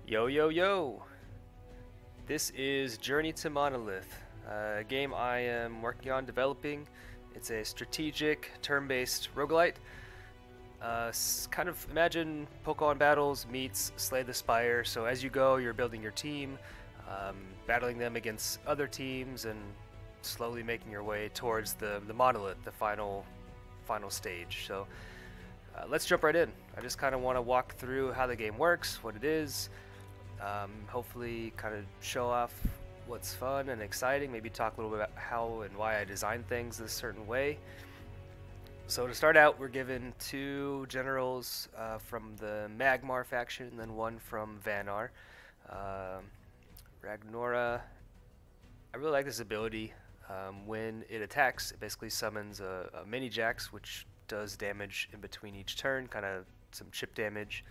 Yo, yo, yo! This is Journey to Monolith, a game I am working on developing. It's a strategic, turn-based roguelite. Kind of imagine Pokemon battles meets Slay the Spire. So as you go, you're building your team, battling them against other teams, and slowly making your way towards the Monolith, the final stage. So let's jump right in. I just kind of want to walk through how the game works, what it is, hopefully kind of show off what's fun and exciting, maybe talk a little bit about how and why I design things a certain way. So to start out, we're given two generals from the Magmar faction and then one from Vanar. Ragnora, I really like this ability. When it attacks, it basically summons a mini-Jax, which does damage in between each turn, kind of some chip damage.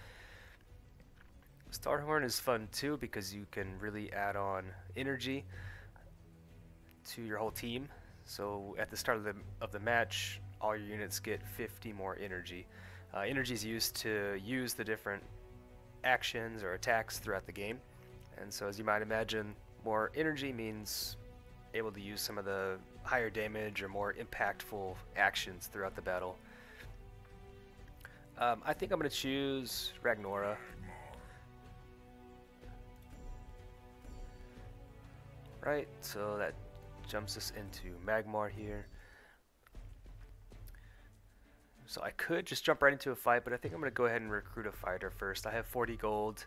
Starhorn is fun too because you can really add on energy to your whole team. So at the start of the match, all your units get 50 more energy. Energy is used to use the different actions or attacks throughout the game. And so as you might imagine, more energy means able to use some of the higher damage or more impactful actions throughout the battle. I think I'm going to choose Ragnora. Right, so that jumps us into Magmar here. So I could just jump right into a fight, but I think I'm going to go ahead and recruit a fighter first. I have 40 gold.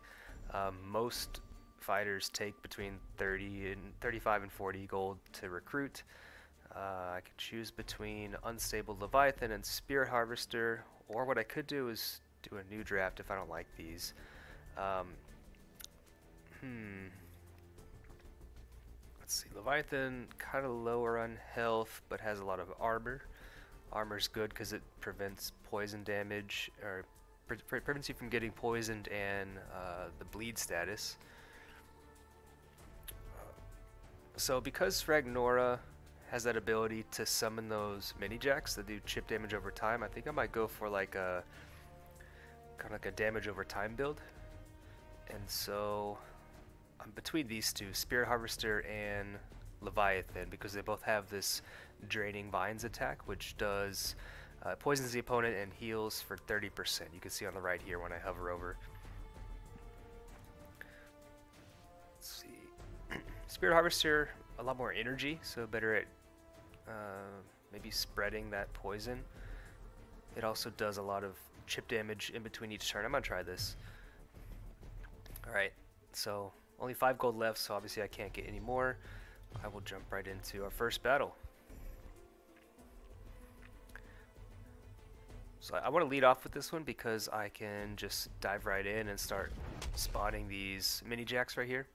Most fighters take between 35 and 40 gold to recruit. I could choose between Unstable Leviathan and Spirit Harvester, or what I could do is do a new draft if I don't like these. Let's see, Leviathan kind of lower on health, but has a lot of armor. Armor's good because it prevents poison damage, or prevents you from getting poisoned and the bleed status. So because Ragnora has that ability to summon those mini-Jax that do chip damage over time, I think I might go for like a kind of like a damage over time build. And so I'm between these two, Spirit Harvester and Leviathan, because they both have this Draining Vines attack, which does poisons the opponent and heals for 30%. You can see on the right here when I hover over. Let's see. Spirit Harvester, a lot more energy, so better at maybe spreading that poison. It also does a lot of chip damage in between each turn. I'm gonna try this. Alright, so only 5 gold left, so obviously I can't get any more. I will jump right into our first battle. So I want to lead off with this one because I can just dive right in and start spawning these mini-Jax right here.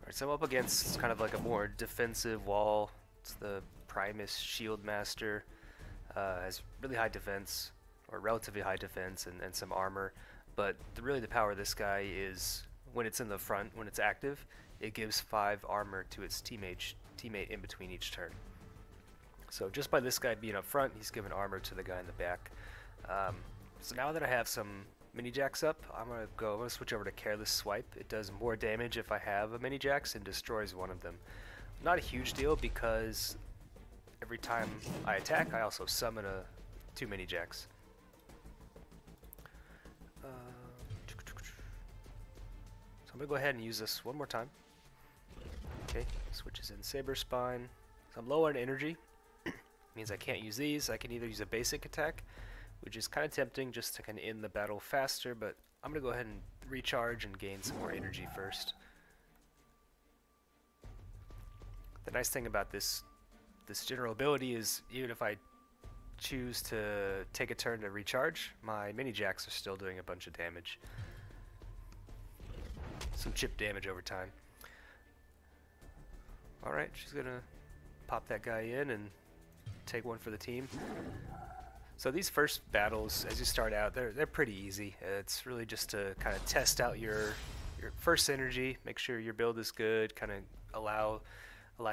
Alright, so I'm up against kind of like a more defensive wall. It's the Primus Shield Master. Has really high defense, or relatively high defense, and some armor. But really the power of this guy is when it's in the front, when it's active, it gives 5 armor to its teammate in between each turn. So just by this guy being up front, he's given armor to the guy in the back. So now that I have some mini-Jax up, I'm gonna switch over to Careless Swipe. It does more damage if I have a mini-Jax and destroys one of them. Not a huge deal because every time I attack, I also summon 2 mini-Jax. So I'm gonna go ahead and use this one more time. Okay, switches in Saber Spine. So I'm low on energy. Means I can't use these. I can either use a basic attack, which is kind of tempting just to kind of end the battle faster, but I'm gonna go ahead and recharge and gain some more energy first. The nice thing about this general ability is even if I choose to take a turn to recharge, my mini-Jax are still doing a bunch of damage. Some chip damage over time. Alright, she's gonna pop that guy in and take one for the team. So these first battles, as you start out, they're pretty easy. It's really just to kind of test out your first energy, make sure your build is good, kind of allow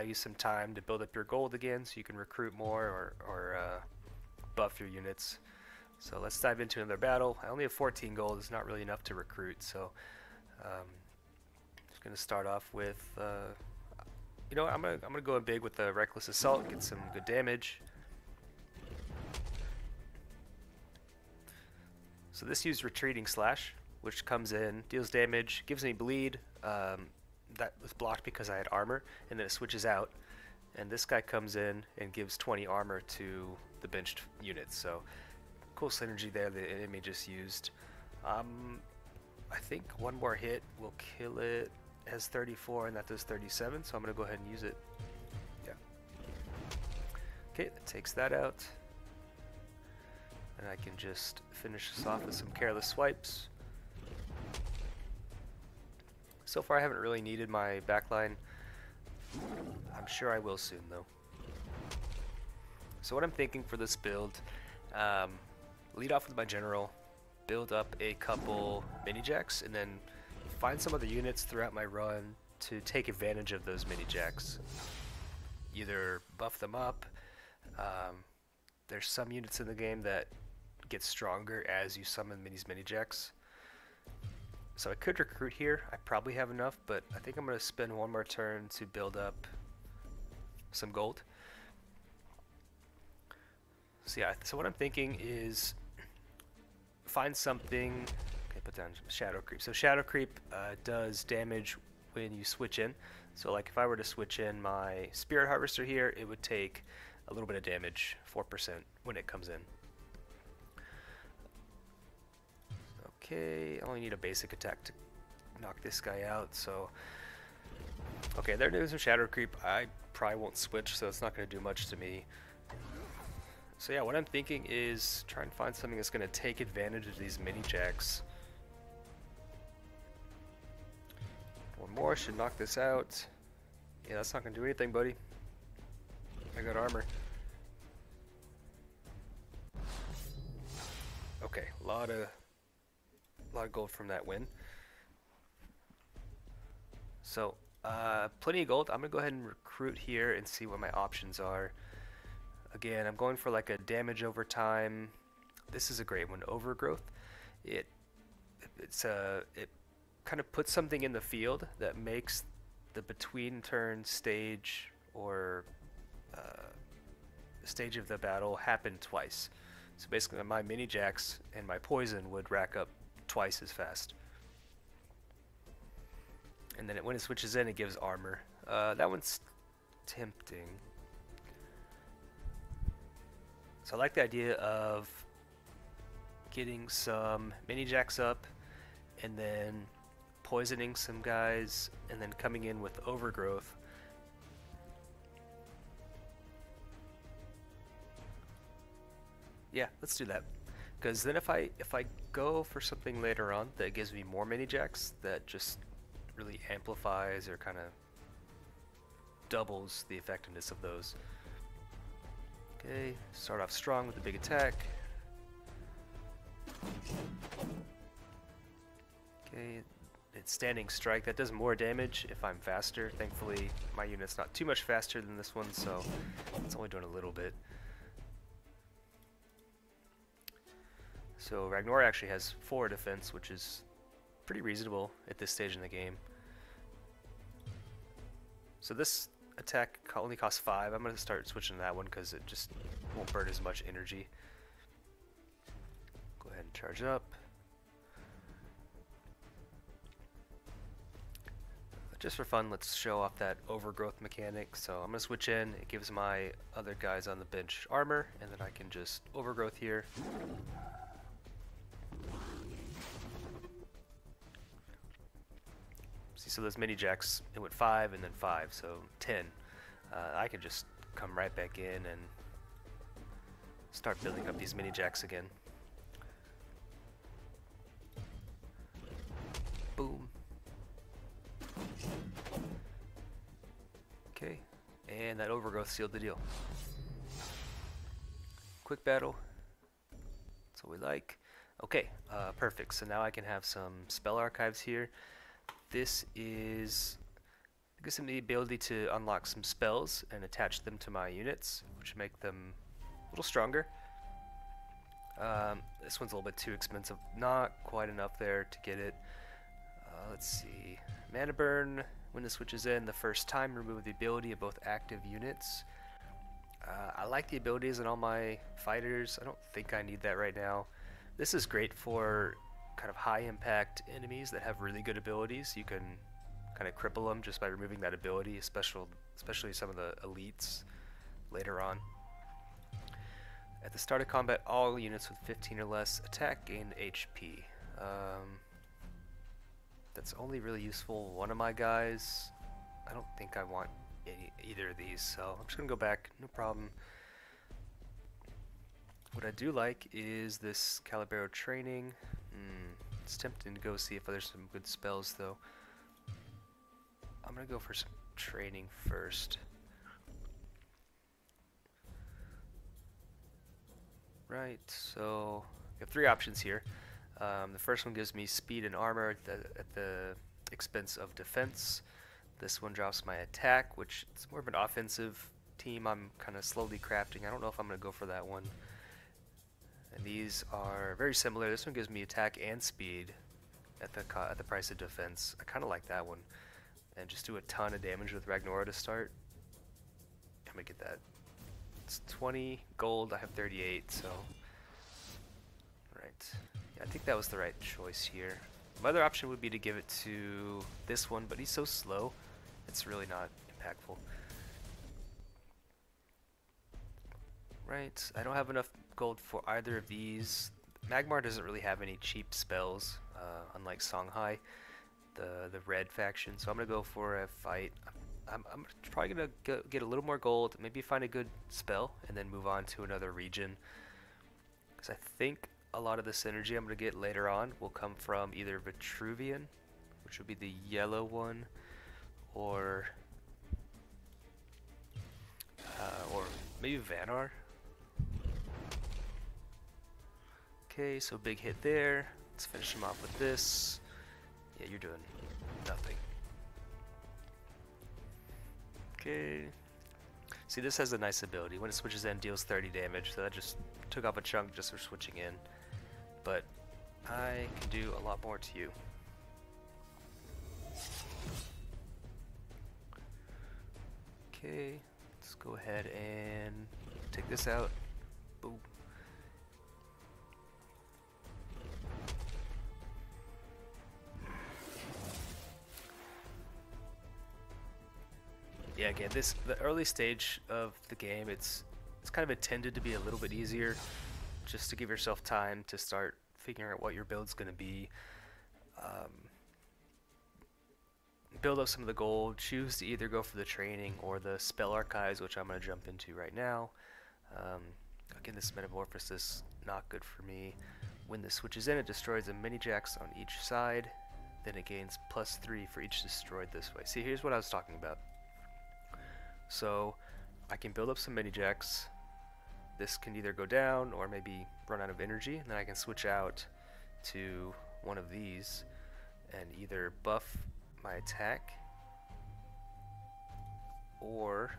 you some time to build up your gold again so you can recruit more or buff your units. So let's dive into another battle. I only have 14 gold. It's not really enough to recruit, so just gonna start off with. You know, I'm gonna go in big with the reckless assault, get some good damage. So this used retreating slash, which comes in, deals damage, gives me bleed. That was blocked because I had armor, and then it switches out. And this guy comes in and gives 20 armor to the benched units. So cool synergy there that the enemy just used. I think one more hit will kill it. It has 34 and that does 37, so I'm gonna go ahead and use it. Yeah. Okay, that takes that out. And I can just finish this off with some careless swipes. So far I haven't really needed my backline. I'm sure I will soon though. So what I'm thinking for this build, lead off with my general, build up a couple mini-Jax, and then find some other units throughout my run to take advantage of those mini-Jax. Either buff them up, there's some units in the game that get stronger as you summon these mini-Jax. So I could recruit here, I probably have enough, but I think I'm going to spend one more turn to build up some gold. So yeah, so what I'm thinking is find something, okay, put down shadow creep. So shadow creep does damage when you switch in. So like if I were to switch in my spirit harvester here, it would take a little bit of damage, 4% when it comes in. Okay, I only need a basic attack to knock this guy out, so... Okay, they're doing some shadow creep. I probably won't switch, so it's not going to do much to me. So yeah, what I'm thinking is try and find something that's going to take advantage of these mini-Jax. One more should knock this out. Yeah, that's not going to do anything, buddy. I got armor. Okay, a lot of gold from that win. So, plenty of gold. I'm gonna go ahead and recruit here and see what my options are. Again, I'm going for like a damage over time. This is a great one, overgrowth. It kind of puts something in the field that makes the between turn stage or stage of the battle happen twice. So basically, my mini-Jax and my poison would rack up twice as fast. And then when it switches in, it gives armor. That one's tempting. So I like the idea of getting some mini-Jax up and then poisoning some guys and then coming in with overgrowth. Yeah, let's do that. Because then if I go for something later on that gives me more mini-Jax, that just really amplifies or kind of doubles the effectiveness of those. Okay, start off strong with a big attack. Okay, it's standing strike. That does more damage if I'm faster. Thankfully, my unit's not too much faster than this one, so it's only doing a little bit. So Ragnar actually has 4 defense, which is pretty reasonable at this stage in the game. So this attack only costs 5. I'm going to start switching to that one because it just won't burn as much energy. Go ahead and charge up. Just for fun, let's show off that overgrowth mechanic. So I'm going to switch in. It gives my other guys on the bench armor, and then I can just overgrowth here. See, so those mini-Jax, it went 5 and then 5, so 10. I can just come right back in and start building up these mini-Jax again. Boom. Okay, and that overgrowth sealed the deal. Quick battle. That's what we like. Okay, perfect. So now I can have some spell archives here. This gives me the ability to unlock some spells and attach them to my units, which make them a little stronger. This one's a little bit too expensive. Not quite enough there to get it. Let's see. Mana burn. When the switches in the first time, remove the ability of both active units. I like the abilities in all my fighters. I don't think I need that right now. This is great for kind of high impact enemies that have really good abilities. You can kind of cripple them just by removing that ability, especially some of the elites later on. At the start of combat, all units with 15 or less attack gain HP. That's only really useful one of my guys. I don't think I want either of these, so I'm just gonna go back, no problem. What I do like is this Calibero training. It's tempting to go see if there's some good spells though. I'm gonna go for some training first. Right, so we have 3 options here. The first one gives me speed and armor at the expense of defense. This one drops my attack, which is more of an offensive team I'm kind of slowly crafting. I don't know if I'm going to go for that one. And these are very similar. This one gives me attack and speed at the price of defense. I kind of like that one. And just do a ton of damage with Ragnora to start. I'm going to get that. It's 20 gold. I have 38, so... Right. Yeah, I think that was the right choice here. My other option would be to give it to this one, but he's so slow, it's really not impactful. Right, I don't have enough gold for either of these. Magmar doesn't really have any cheap spells, unlike Songhai, the red faction, so I'm going to go for a fight. I'm probably going to get a little more gold, maybe find a good spell, and then move on to another region. Because I think a lot of the synergy I'm going to get later on will come from either Vitruvian, which would be the yellow one, or maybe Vanar. Okay, so big hit there. Let's finish him off with this. Yeah, you're doing nothing. Okay. See, this has a nice ability. When it switches in, deals 30 damage, so that just took off a chunk just for switching in. But I can do a lot more to you. Okay, let's go ahead and take this out. Boom. Yeah, again, the early stage of the game, it's kind of intended to be a little bit easier, just to give yourself time to start figuring out what your build's going to be. Build up some of the gold, choose to either go for the training or the spell archives, which I'm going to jump into right now. Again, this metamorphosis, not good for me. When this switches in, it destroys a mini-Jax on each side, then it gains +3 for each destroyed this way. See, here's what I was talking about. So I can build up some mini-Jax. This can either go down or maybe run out of energy, and then I can switch out to one of these and either buff my attack or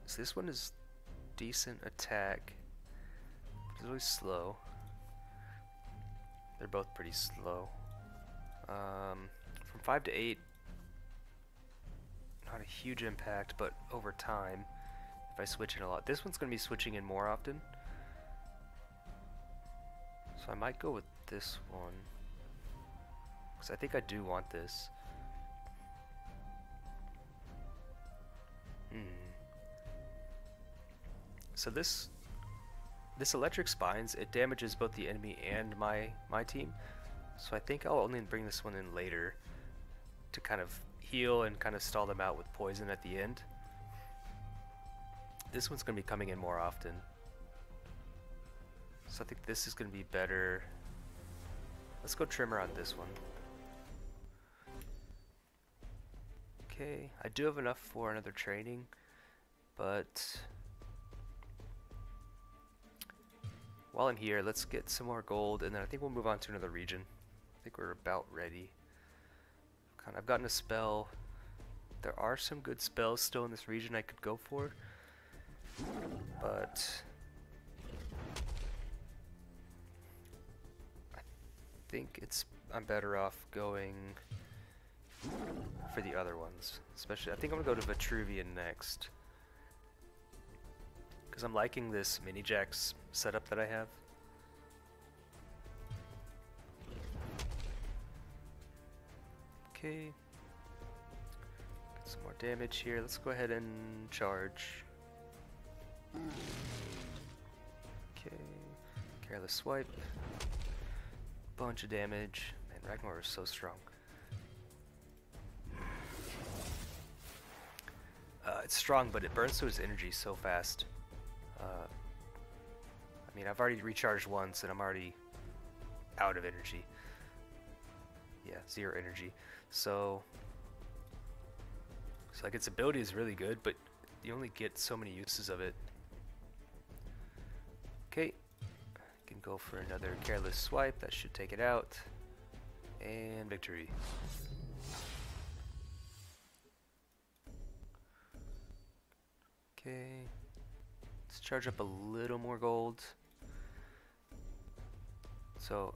so this one is decent attack. It's really slow. They're both pretty slow. From 5 to 8, not a huge impact, but over time, if I switch in a lot. This one's going to be switching in more often. So I might go with this one, because I think I do want this. So this electric spines, it damages both the enemy and my team. So I think I'll only bring this one in later to kind of heal and kind of stall them out with poison at the end. This one's going to be coming in more often. So I think this is going to be better. Let's go Trimmer on this one. Okay, I do have enough for another training, but while I'm here, let's get some more gold, and then I think we'll move on to another region. I think we're about ready. I've gotten a spell. There are some good spells still in this region I could go for, but think I'm better off going for the other ones. Especially, I think I'm gonna go to Vitruvian next. Because I'm liking this mini-Jax setup that I have. Okay. Get some more damage here. Let's go ahead and charge. Okay. Careless swipe. Bunch of damage. Man, Magmar is so strong. It's strong, but it burns through his energy so fast. I mean, I've already recharged once, and I'm already out of energy. Yeah, 0 energy. So like its ability is really good, but you only get so many uses of it. Okay, can go for another careless swipe. That should take it out, and victory. Okay, let's charge up a little more gold. So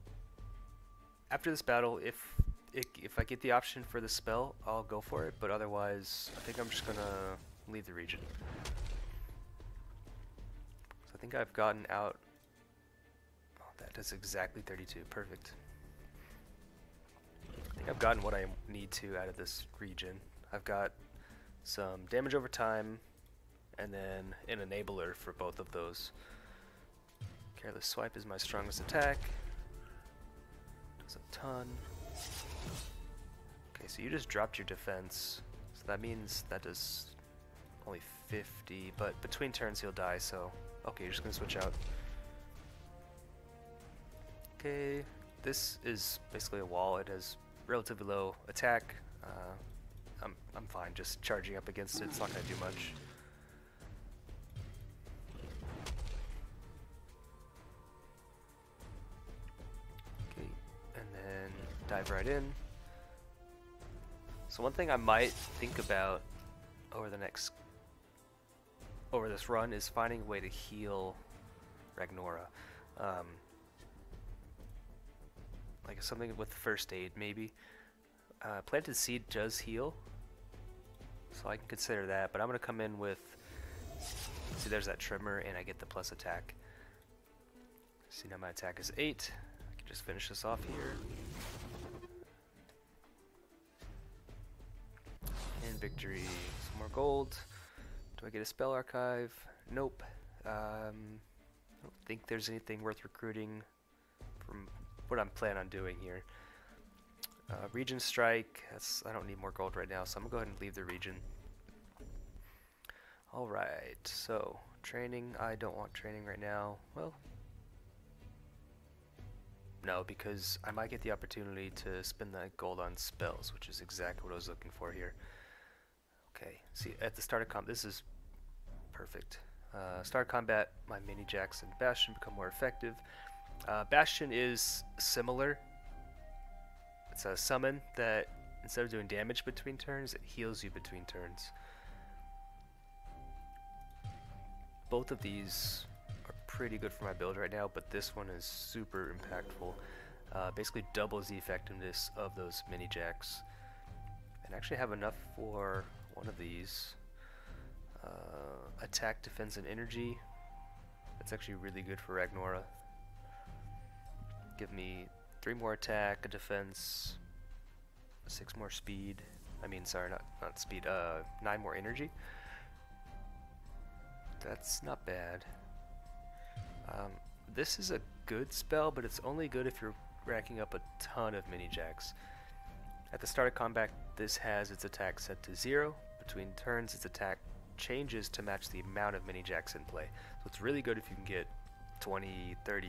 after this battle, if I get the option for the spell, I'll go for it, but otherwise I think I'm just gonna leave the region. So I think I've gotten out. Oh, that does exactly 32. Perfect. I think I've gotten what I need to out of this region. I've got some damage over time and then an enabler for both of those. Careless swipe is my strongest attack. Does a ton. Okay, so you just dropped your defense, so that means that does only 50, but between turns he'll die, so okay, you're just gonna switch out. Okay, this is basically a wall. It has relatively low attack. I'm fine just charging up against it. It's not gonna do much. Okay, and then dive right in. So one thing I might think about over this run is finding a way to heal Ragnora. Like something with first aid maybe. Planted Seed does heal, so I can consider that, but I'm going to come in with, see there's that Tremor and I get the plus attack. See now my attack is 8. I can just finish this off here. And victory. Some more gold. Do I get a spell archive? Nope. I don't think there's anything worth recruiting from what I'm planning on doing here. Region strike. I don't need more gold right now, so I'm gonna go ahead and leave the region. Alright, so training. I don't want training right now. Well, no, because I might get the opportunity to spend that gold on spells, which is exactly what I was looking for here. Okay, see, at the start of combat, this is perfect. Start combat, my mini-Jax and Bastion become more effective. Bastion is similar. It's a summon that instead of doing damage between turns, it heals you between turns. Both of these are pretty good for my build right now, but this one is super impactful. Basically doubles the effectiveness of those mini-Jax. And I actually have enough for one of these. Attack, defense, and energy. That's actually really good for Ragnora. Give me 3 more attack, a defense, 6 more speed. I mean, sorry, not speed. 9 more energy. That's not bad. This is a good spell, but it's only good if you're racking up a ton of mini-Jax. At the start of combat, this has its attack set to 0. Between turns, its attack changes to match the amount of mini-Jax in play. So it's really good if you can get 20, 30,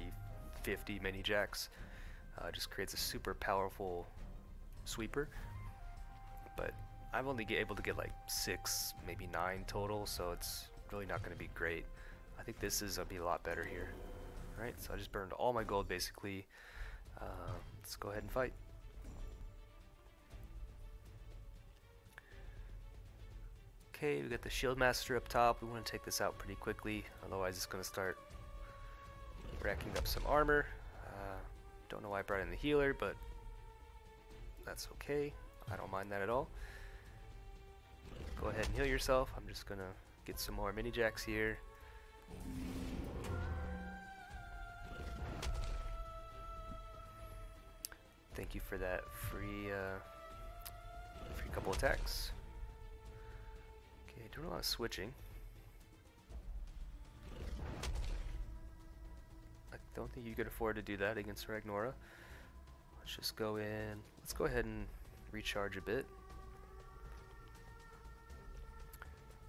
50 mini-Jax. Just creates a super powerful sweeper. But I'm only able to get like 6, maybe 9 total, so it's really not going to be great. I think this is going to be a lot better here. Alright, so I just burned all my gold basically. Let's go ahead and fight. Okay, we got the Shield Master up top. We want to take this out pretty quickly, otherwise it's going to start racking up some armor. Don't know why I brought in the healer, but that's okay. I don't mind that at all. Go ahead and heal yourself. I'm just gonna get some more mini-Jax here. Thank you for that free couple attacks. Okay, doing a lot of switching. I don't think you could afford to do that against Ragnora. Let's just go in. Let's go ahead and recharge a bit.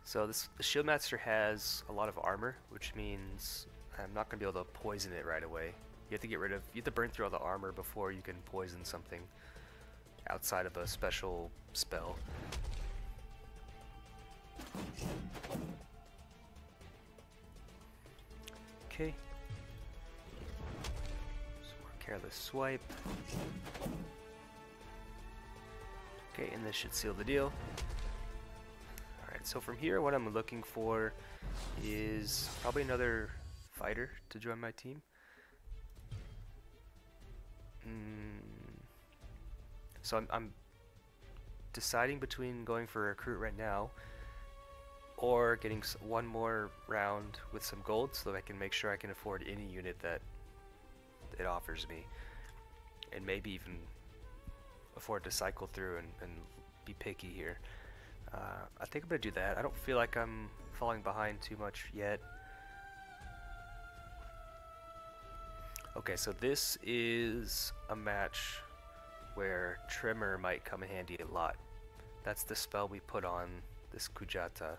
So the Shield Master has a lot of armor, which means I'm not going to be able to poison it right away. You have to you have to burn through all the armor before you can poison something outside of a special spell. Okay. Some more careless swipe. Okay, and this should seal the deal. Alright, so from here what I'm looking for is probably another fighter to join my team. So I'm deciding between going for a recruit right now or getting one more round with some gold so that I can make sure I can afford any unit that it offers me, and maybe even afford to cycle through and be picky here. I think I'm going to do that. I don't feel like I'm falling behind too much yet. Okay, so this is a match where Tremor might come in handy a lot. That's the spell we put on this Kujata.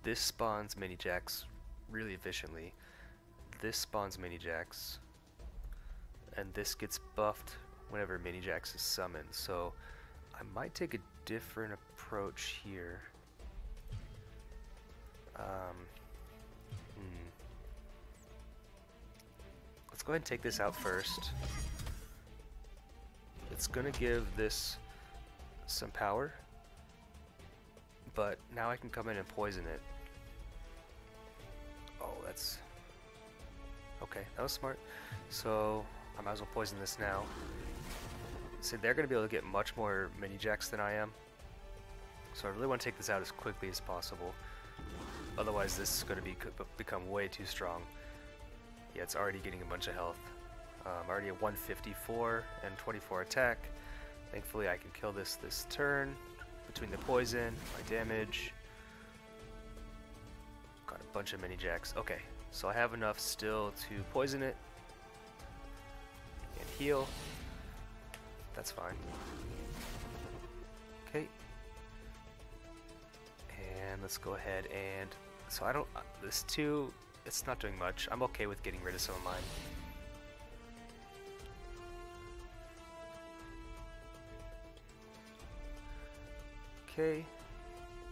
This spawns mini-Jax really efficiently. This spawns mini-Jax. And this gets buffed whenever mini-Jax is summoned. So I might take a different approach here. Let's go ahead and take this out first. It's gonna give this some power, but now I can come in and poison it. Oh, that's okay. That was smart. So I might as well poison this now. So they're gonna be able to get much more mini-Jax than I am. So I really want to take this out as quickly as possible. Otherwise, this is gonna become way too strong. Yeah, it's already getting a bunch of health. Already at 154 and 24 attack. Thankfully I can kill this turn between the poison, my damage. Got a bunch of mini-Jax. Okay, so I have enough still to poison it and heal. That's fine. Okay. And let's go ahead and... So I don't... this 2, it's not doing much. I'm okay with getting rid of some of mine. Okay,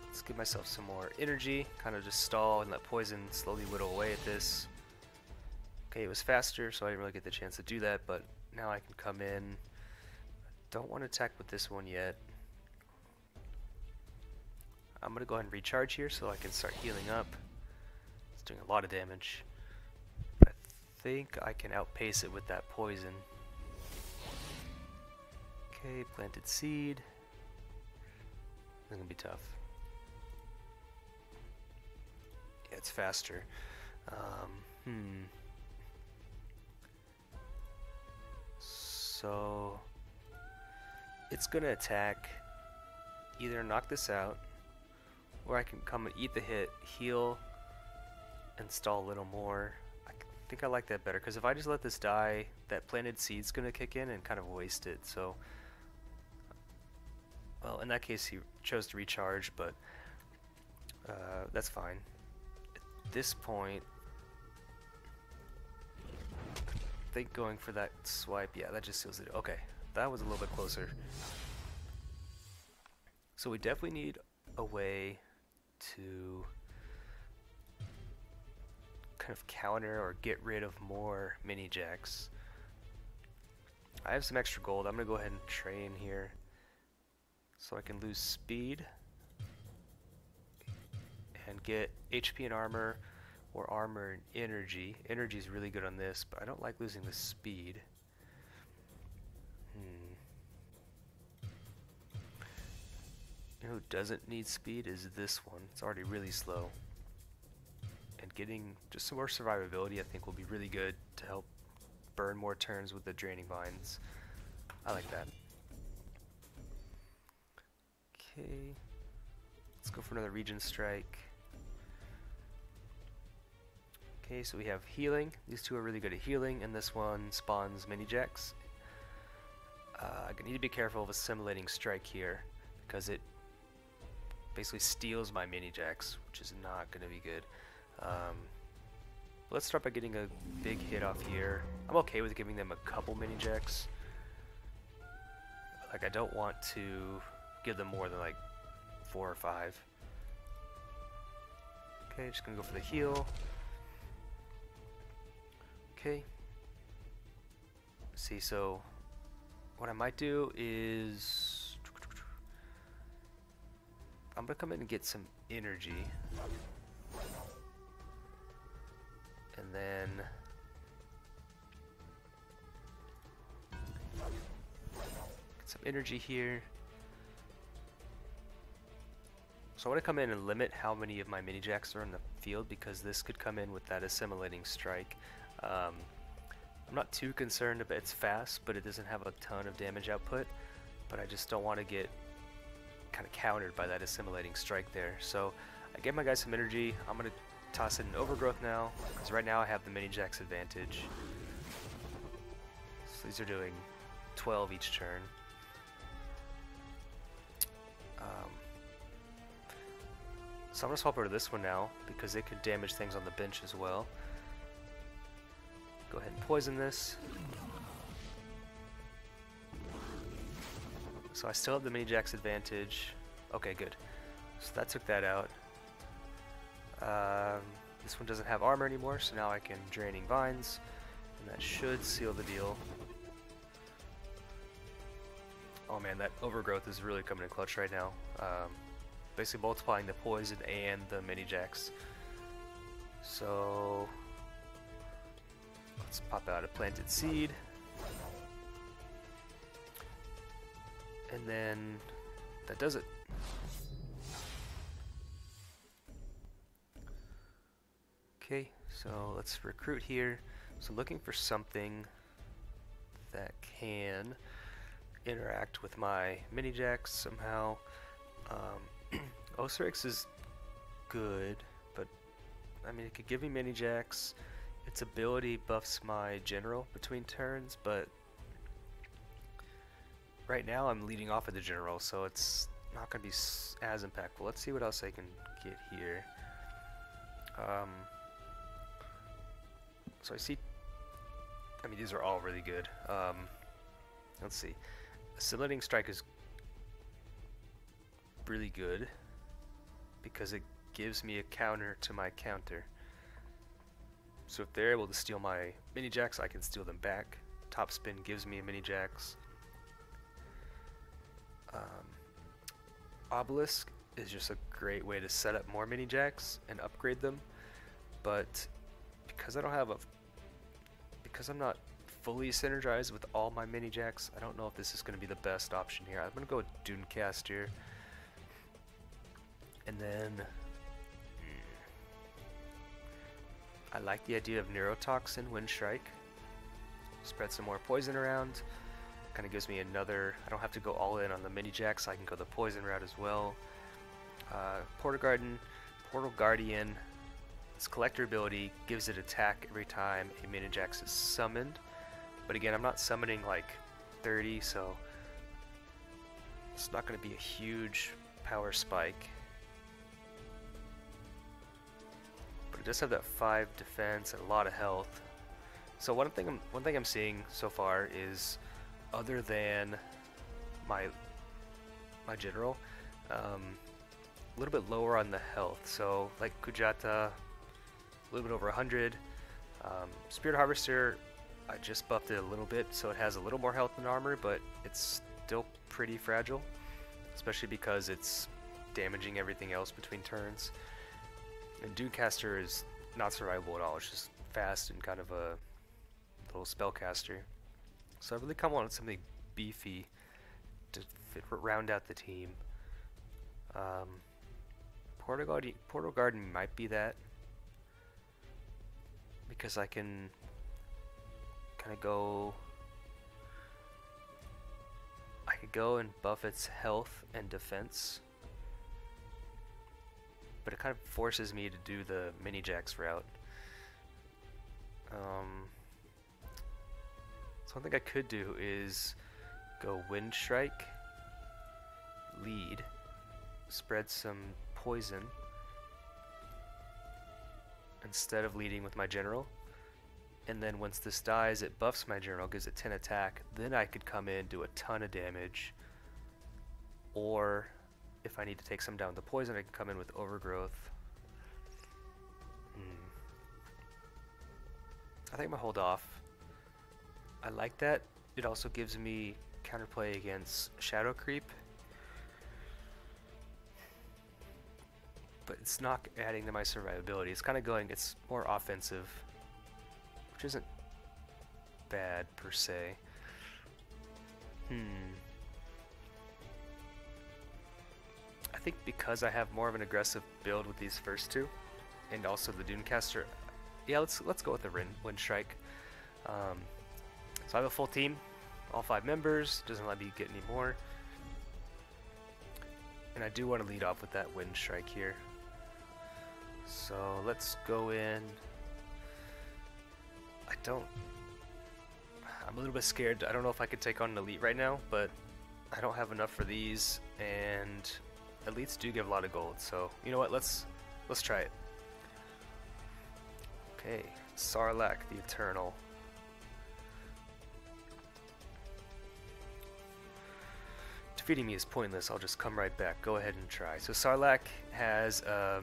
let's give myself some more energy, kind of just stall and let poison slowly whittle away at this. Okay, it was faster, so I didn't really get the chance to do that, but now I can come in. Don't want to attack with this one yet. I'm going to go ahead and recharge here so I can start healing up. It's doing a lot of damage. I think I can outpace it with that poison. Okay, planted seed. It's gonna be tough. Yeah, it's faster. So it's gonna attack, either knock this out, or I can come and eat the hit, heal, and stall a little more. I think I like that better, because if I just let this die, that planted seed's gonna kick in and kind of waste it. So, well, in that case he chose to recharge, but that's fine. At this point, I think going for that swipe, yeah, that just seals it. Okay, that was a little bit closer. So we definitely need a way to kind of counter or get rid of more mini-Jax. I have some extra gold. I'm gonna go ahead and train here so I can lose speed and get HP and armor or armor and energy. Energy is really good on this, but I don't like losing the speed. You know who doesn't need speed is this one. It's already really slow. And getting just some more survivability I think will be really good to help burn more turns with the draining vines. I like that. Okay. Let's go for another region strike. Okay, so we have healing. These two are really good at healing, and this one spawns mini-Jax. I need to be careful of assimilating strike here, because it basically steals my mini-Jax, which is not going to be good. Let's start by getting a big hit off here. I'm okay with giving them a couple mini-Jax. Like, I don't want to give them more than like 4 or 5. Okay, just gonna go for the heal. Okay. See, so what I might do is I'm gonna come in and get some energy, and then get some energy here. So I want to come in and limit how many of my mini-Jax are in the field, because this could come in with that assimilating strike. I'm not too concerned about it's fast, but it doesn't have a ton of damage output. But I just don't want to get kind of countered by that assimilating strike there. So I gave my guys some energy. I'm going to toss in overgrowth now, because right now I have the mini-Jax advantage. So these are doing 12 each turn. So I'm going to swap over to this one now, because it could damage things on the bench as well. Go ahead and poison this. So I still have the mini-Jax advantage. Okay, good. So that took that out. This one doesn't have armor anymore, so now I can Draining Vines, and that should seal the deal. Oh man, that overgrowth is really coming in clutch right now. Basically multiplying the poison and the mini-Jax. So let's pop out a planted seed. And then that does it. Okay, so let's recruit here. So looking for something that can interact with my mini-Jax somehow. Osirix is good, but I mean it could give me mini-Jax. Its ability buffs my general between turns, but right now I'm leading off of the general, so it's not going to be as impactful. Let's see what else I can get here. So I see, I mean these are all really good. Let's see. Assimilating Strike is really good because it gives me a counter to my counter. So if they're able to steal my mini-Jax, I can steal them back. Top Spin gives me a mini-Jax. Obelisk is just a great way to set up more mini-Jax and upgrade them, but because I don't have because I'm not fully synergized with all my mini-Jax, I don't know if this is going to be the best option here. I'm going to go with Dunecast here. And then I like the idea of Neurotoxin, Wind Strike. Spread some more poison around. Kind of gives me another, I don't have to go all in on the mini-Jax, I can go the poison route as well. Portal Guardian, its collector ability gives it attack every time a mini-Jax is summoned. But again, I'm not summoning like 30, so it's not going to be a huge power spike. But it does have that 5 defense and a lot of health. So one thing I'm seeing so far is, other than my general, a little bit lower on the health. So like Kujata, a little bit over 100. Spirit Harvester, I just buffed it a little bit, so it has a little more health and armor, but it's still pretty fragile, especially because it's damaging everything else between turns. And Dunecaster is not survivable at all. It's just fast and kind of a little spellcaster. So I really kind of wanted something beefy to round out the team. Portal Garden might be that, because I can kind of go. I could go and buff its health and defense, but it kind of forces me to do the mini-Jax route. So one thing I could do is go Wind Strike, lead, spread some poison instead of leading with my general, and then once this dies it buffs my general, gives it 10 attack, then I could come in, do a ton of damage, or if I need to take some down with the poison I can come in with Overgrowth. I think I'm gonna hold off. I like that. It also gives me counterplay against Shadow Creep, but it's not adding to my survivability. It's kind of going, it's more offensive, which isn't bad per se. I think because I have more of an aggressive build with these first two, and also the Dunecaster, yeah, let's go with the Wind Strike. So I have a full team, all 5 members, doesn't let me get any more. And I do want to lead off with that Wind Strike here. So let's go in. I'm a little bit scared. I don't know if I could take on an elite right now, but I don't have enough for these, and elites do give a lot of gold. So you know what? Let's try it. Okay, Sarlacc the Eternal. Defeating me is pointless. I'll just come right back. Go ahead and try. So Sarlacc has a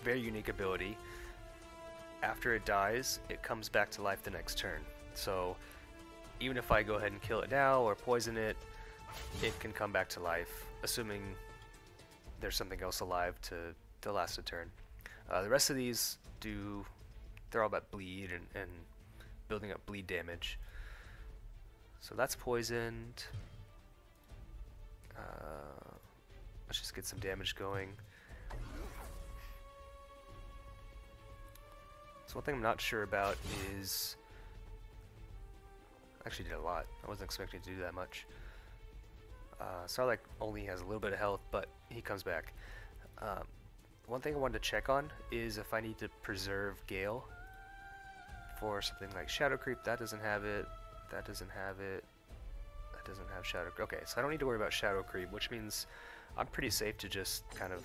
very unique ability. After it dies, it comes back to life the next turn. So even if I go ahead and kill it now or poison it, it can come back to life, assuming there's something else alive to last a turn. The rest of these they're all about bleed and building up bleed damage. So that's poisoned. Let's just get some damage going. So one thing I'm not sure about is, actually did a lot. I wasn't expecting to do that much. Sarlacc only has a little bit of health, but he comes back. One thing I wanted to check on is if I need to preserve Gale for something like Shadow Creep. That doesn't have it. That doesn't have it. That doesn't have Shadow Creep. Okay, so I don't need to worry about Shadow Creep, which means I'm pretty safe to just kind of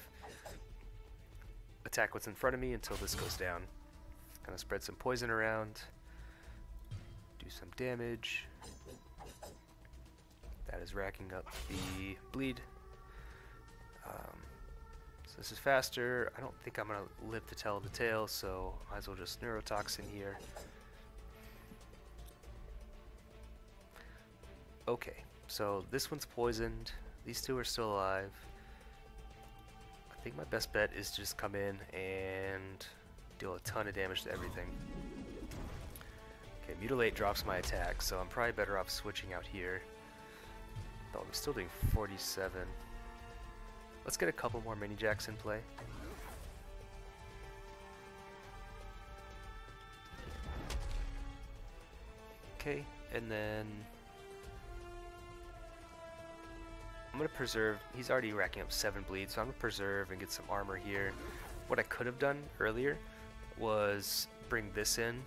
attack what's in front of me until this goes down. Kind of spread some poison around, do some damage. That is racking up the bleed. So this is faster. I don't think I'm going to live to tell the tale, so might as well just Neurotoxin here. Okay, so this one's poisoned. These two are still alive. I think my best bet is just come in and deal a ton of damage to everything. Okay, Mutilate drops my attack, so I'm probably better off switching out here. Though I'm still doing 47. Let's get a couple more mini-Jax in play. Okay, and then I'm going to preserve. He's already racking up 7 bleeds, so I'm going to preserve and get some armor here. What I could have done earlier was bring this in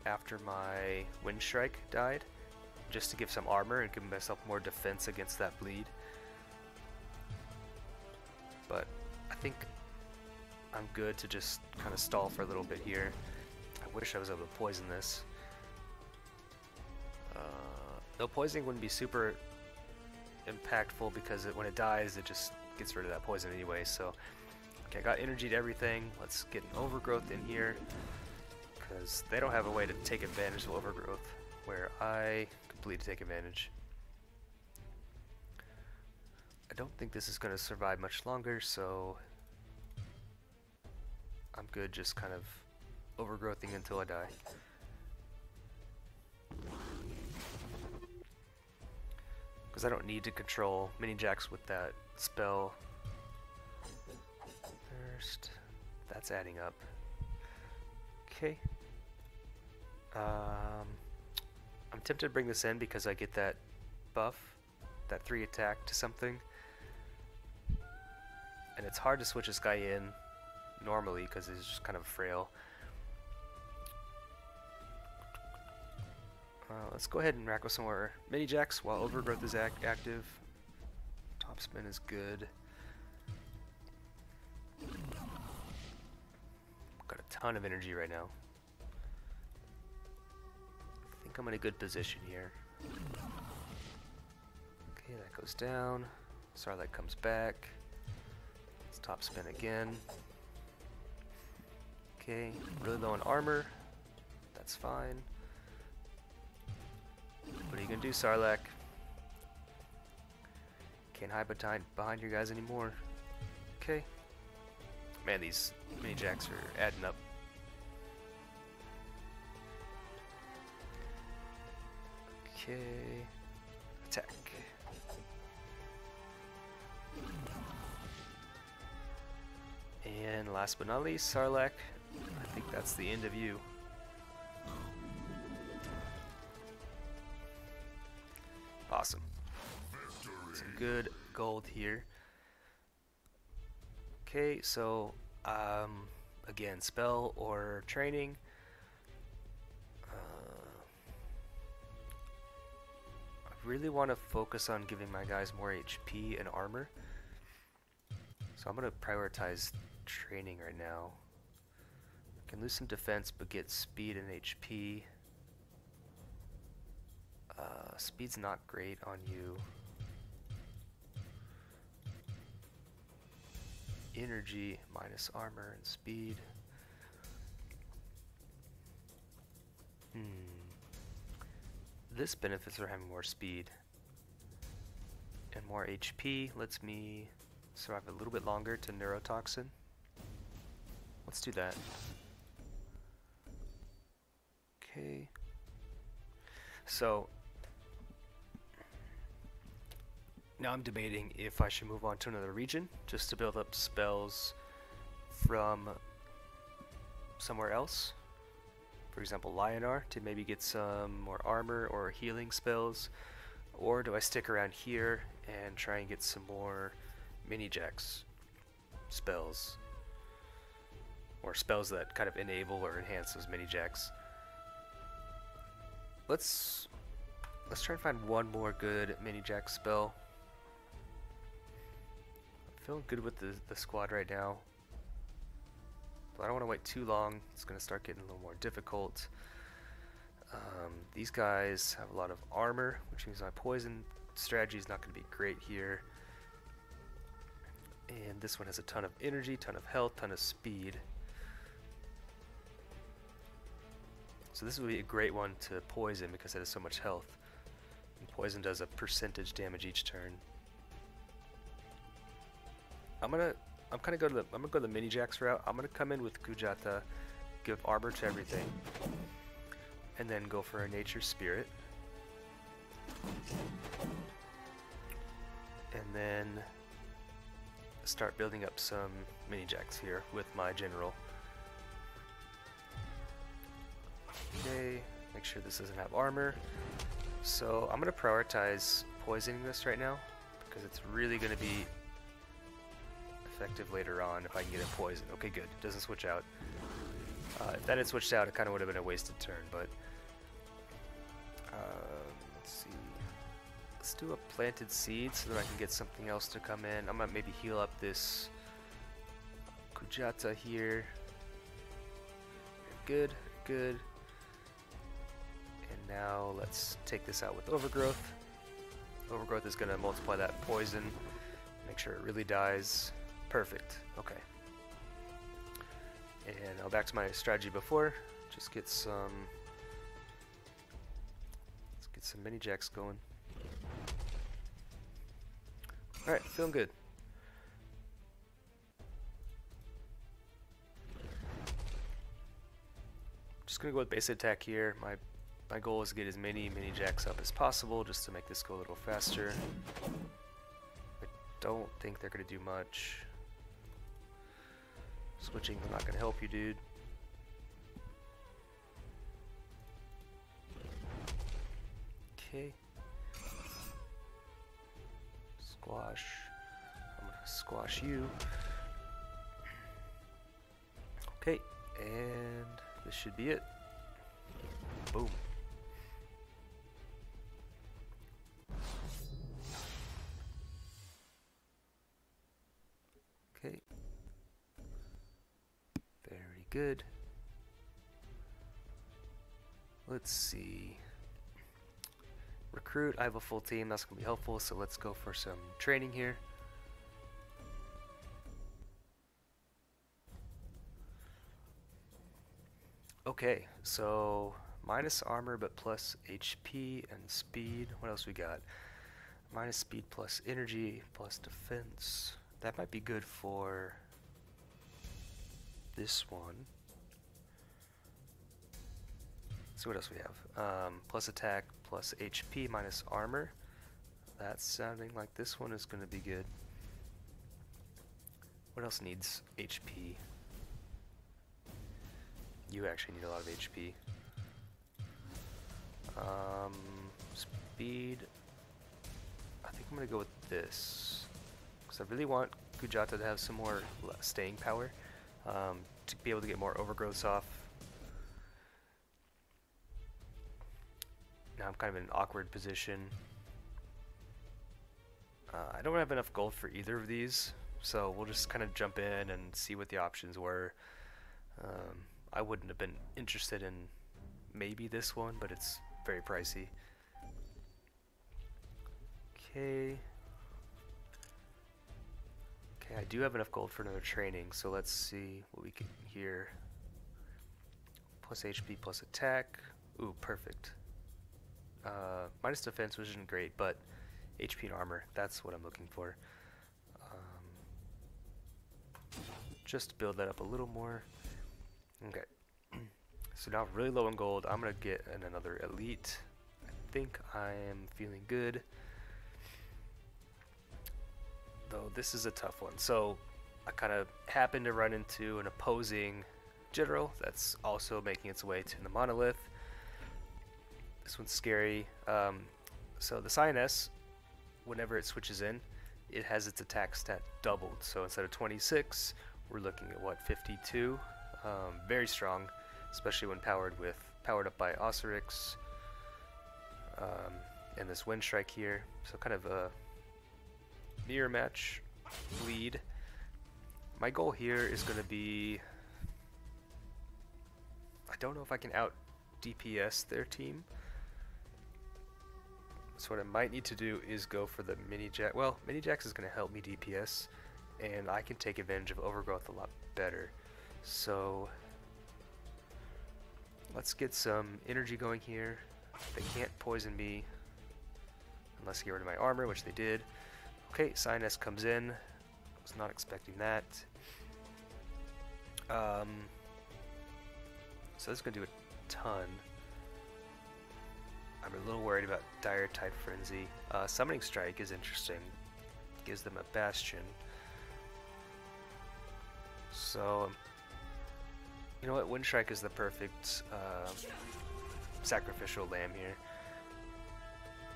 after my Wind Strike died, just to give some armor and give myself more defense against that bleed. But I think I'm good to just kind of stall for a little bit here. I wish I was able to poison this. No, poisoning wouldn't be super impactful because when it dies, it just gets rid of that poison anyway. So, okay, I got energy to everything. Let's get an Overgrowth in here, because they don't have a way to take advantage of Overgrowth, where I completely take advantage. I don't think this is going to survive much longer, so I'm good just kind of overgrowthing until I die. Because I don't need to control mini-Jax with that spell. First, that's adding up. Okay. I'm tempted to bring this in because I get that buff, that 3 attack to something. And it's hard to switch this guy in normally because he's just kind of frail. Let's go ahead and rack with some more mini-Jax while overgrowth is active. Top spin is good. Got a ton of energy right now. I think I'm in a good position here. Okay, that goes down. Starlight comes back. Let's top spin again. Okay, really low on armor. That's fine. What are you gonna do, Sarlacc? Can't hide behind your guys anymore. Okay. Man, these mini-Jax are adding up. Okay. Attack. And last but not least, Sarlacc. I think that's the end of you. Awesome. Some good gold here. Okay, so again, spell or training. I really want to focus on giving my guys more HP and armor. So I'm going to prioritize training right now. I can lose some defense but get speed and HP. Speed's not great on you. Energy minus armor and speed. This benefits from having more speed. And more HP lets me survive a little bit longer to neurotoxin. Let's do that. Okay. So now I'm debating if I should move on to another region just to build up spells from somewhere else. For example, Lionar, to maybe get some more armor or healing spells. Or do I stick around here and try and get some more mini-Jax spells? Or spells that kind of enable or enhance those mini-Jax. Let's try and find one more good mini-Jax spell. I'm feeling good with the squad right now. But I don't want to wait too long. It's going to start getting a little more difficult. These guys have a lot of armor, which means my poison strategy is not going to be great here. And this one has a ton of energy, ton of health, ton of speed. So this would be a great one to poison because it has so much health. And poison does a percentage damage each turn. I'm gonna go to the mini-Jax route. I'm gonna come in with Kujata, give armor to everything, and then go for a nature spirit. And then start building up some mini-Jax here with my general. Okay, make sure this doesn't have armor. So I'm going to prioritize poisoning this right now because it's really going to be effective later on if I can get it poisoned. Okay, good. Doesn't switch out. If that had switched out, it kind of would have been a wasted turn, but let's see. Let's do a planted seed so that I can get something else to come in. I'm going to maybe heal up this Kujata here. Good, good. And now let's take this out with Overgrowth. Overgrowth is going to multiply that poison, make sure it really dies. Perfect. Okay. And I'll back to my strategy before. Just get some. Let's get some mini-Jax going. All right, feeling good. Just gonna go with basic attack here. My goal is to get as many mini-Jax up as possible just to make this go a little faster. I don't think they're gonna do much. Switching's not gonna help you, dude. Okay. Squash. I'm gonna squash you. Okay, and this should be it. Boom. Okay. Very good. Let's see. Recruit, I have a full team, that's going to be helpful, so let's go for some training here. Okay, so minus armor but plus HP and speed. What else we got? Minus speed plus energy plus defense. That might be good for this one. Let's see what else we have. Plus attack plus HP minus armor. That's sounding like this one is going to be good. What else needs HP? You actually need a lot of HP. Speed. I think I'm gonna go with this because I really want Kujata to have some more staying power, to be able to get more overgrowths off. Now I'm kind of in an awkward position. I don't have enough gold for either of these, so we'll just kind of jump in and see what the options were. I wouldn't have been interested in maybe this one, but it's very pricey. Okay. Okay, I do have enough gold for another training, so let's see what we can here. Plus HP plus attack. Ooh, perfect. Minus defense, which isn't great, but HP and armor, that's what I'm looking for. Just to build that up a little more. Okay. So now I'm really low in gold. I'm gonna get another elite. I think I am feeling good. Though this is a tough one. So I kind of happened to run into an opposing general that's also making its way to the Monolith. This one's scary. So the Cyanus, whenever it switches in, it has its attack stat doubled. So instead of 26, we're looking at what, 52? Very strong, especially when powered up by Osirix, and this wind strike here. So kind of a mirror match lead. My goal here is going to be, I don't know if I can out DPS their team. So what I might need to do is go for the mini-Jax. Well, mini-Jax is going to help me DPS, and I can take advantage of overgrowth a lot better. So let's get some energy going here. They can't poison me unless I get rid of my armor, which they did. Okay, Cyanus comes in. Was not expecting that. So this is going to do a ton. I'm a little worried about Dire Tide Frenzy. Summoning Strike is interesting. Gives them a Bastion. So, you know what? Wind Strike is the perfect sacrificial lamb here.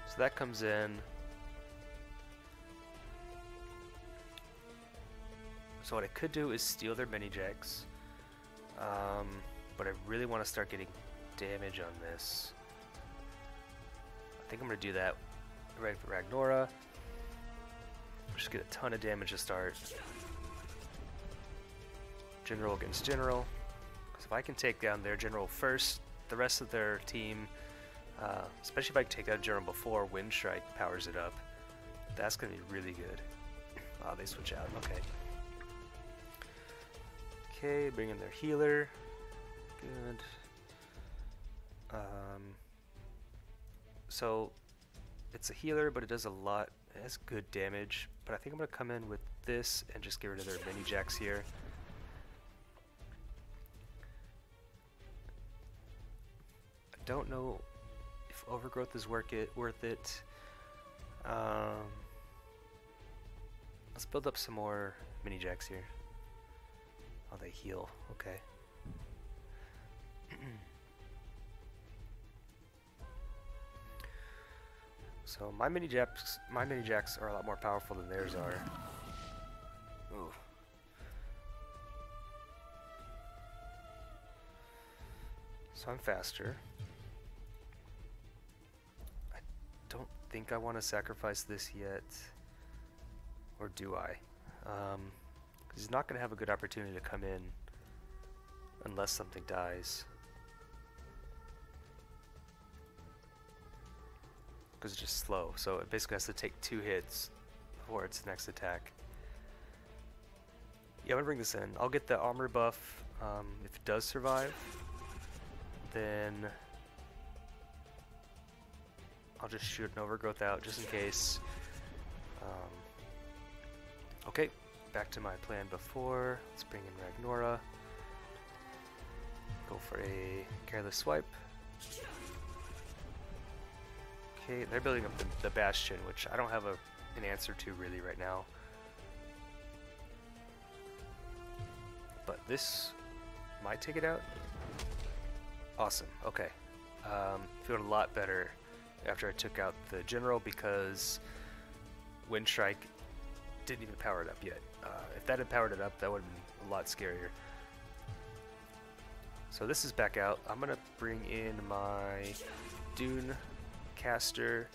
So that comes in. So what I could do is steal their mini-Jax. But I really want to start getting damage on this. I think I'm going to do that. Ready for Ragnora. Just get a ton of damage to start. General against general. Because if I can take down their general first, the rest of their team, especially if I can take down general before Wind Strike powers it up, that's going to be really good. Oh, they switch out. Okay. Okay, bring in their healer. Good. So it's a healer, but it does a lot. It has good damage, but I think I'm going to come in with this and just get rid of their mini-Jax here. don't know if overgrowth is worth it. Let's build up some more mini-Jax here. Oh, they heal. Okay. So my mini-Jax are a lot more powerful than theirs are. Ooh. So I'm faster. I don't think I want to sacrifice this yet. Or do I? Because he's not going to have a good opportunity to come in unless something dies. Because it's just slow, so it basically has to take 2 hits before its next attack. Yeah, I'm going to bring this in. I'll get the armor buff if it does survive. Then I'll just shoot an overgrowth out just in case. Okay, back to my plan before. Let's bring in Ragnora. Go for a careless swipe. Okay, they're building up the Bastion, which I don't have an answer to really right now. But this might take it out. Awesome, okay. Feeling a lot better after I took out the General because Wind Strike didn't even power it up yet. If that had powered it up, that would have been a lot scarier. So this is back out. I'm gonna bring in my Dune Caster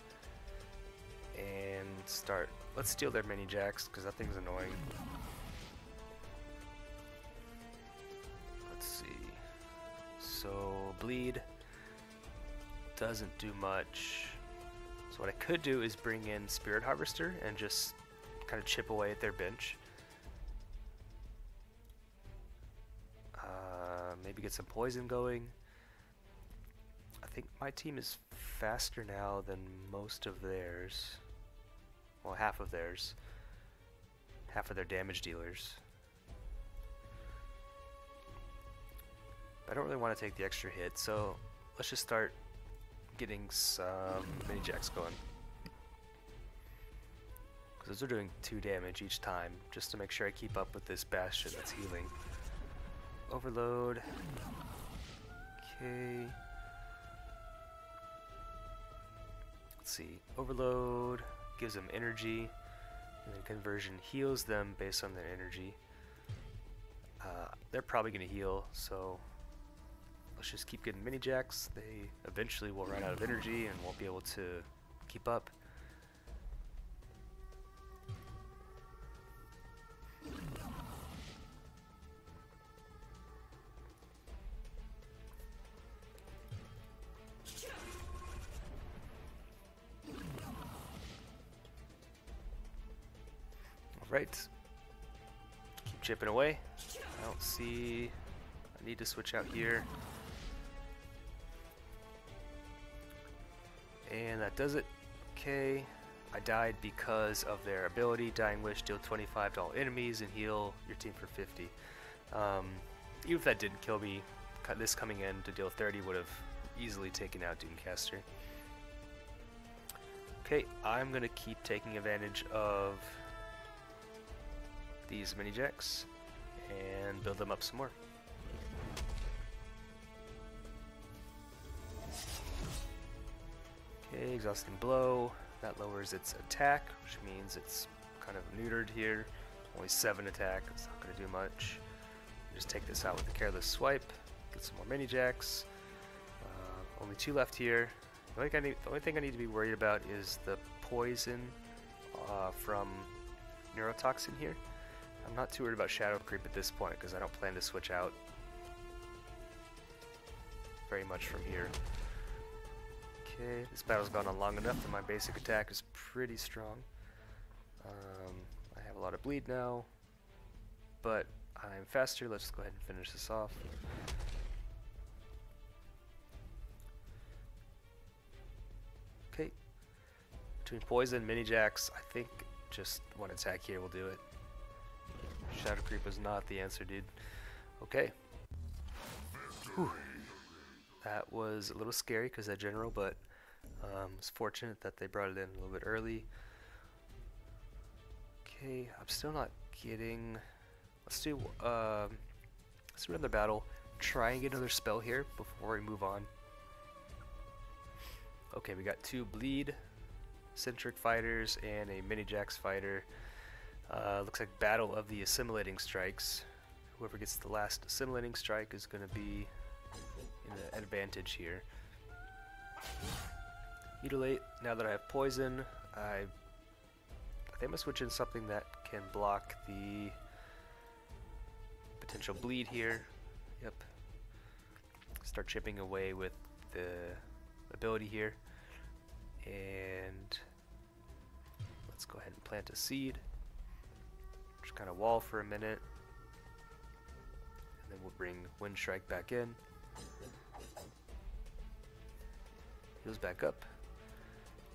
and start. Let's steal their mini-Jax because that thing's annoying. Let's see. So bleed doesn't do much. So what I could do is bring in Spirit Harvester and just kind of chip away at their bench. Maybe get some poison going. I think my team is faster now than most of theirs. Well, half of theirs. Half of their damage dealers. I don't really want to take the extra hit, so let's just start getting some mini-Jax going. Because those are doing 2 damage each time, just to make sure I keep up with this Bastion that's healing. Overload. Okay. Let's see. Overload gives them energy, and then conversion heals them based on their energy. They're probably going to heal, so let's just keep getting mini-Jax. They eventually will run out of energy and won't be able to keep up. Alright. Keep chipping away. I don't see... I need to switch out here. And that does it. Okay. I died because of their ability. Dying Wish, deal 25 to all enemies and heal your team for 50. Even if that didn't kill me, this coming in to deal 30 would have easily taken out Doomcaster. Okay, I'm going to keep taking advantage of these mini-Jax and build them up some more. Okay, Exhausting Blow. That lowers its attack, which means it's kind of neutered here. Only 7 attack, it's not going to do much. Just take this out with a careless swipe. Get some more mini-Jax. Only 2 left here. The only thing I need to be worried about is the poison from Neurotoxin here. I'm not too worried about Shadow Creep at this point because I don't plan to switch out very much from here. Okay, this battle's gone on long enough that my basic attack is pretty strong. I have a lot of bleed now, but I'm faster. Let's just go ahead and finish this off. Okay, between poison and mini-Jax, I think just one attack here will do it. Shadow Creep was not the answer, dude. Okay. Whew. That was a little scary because that general, but it's fortunate that they brought it in a little bit early. Okay, I'm still not getting. Let's do another battle. Try and get another spell here before we move on. Okay, we got 2 bleed centric fighters and a mini-Jax fighter. Looks like battle of the assimilating strikes. Whoever gets the last assimilating strike is going to be in an advantage here. Mutilate. Now that I have poison, I think I'm going to switch in something that can block the potential bleed here. Yep. Start chipping away with the ability here. And let's go ahead and plant a seed. Just kind of wall for a minute. And then we'll bring Wind Strike back in. Heals back up.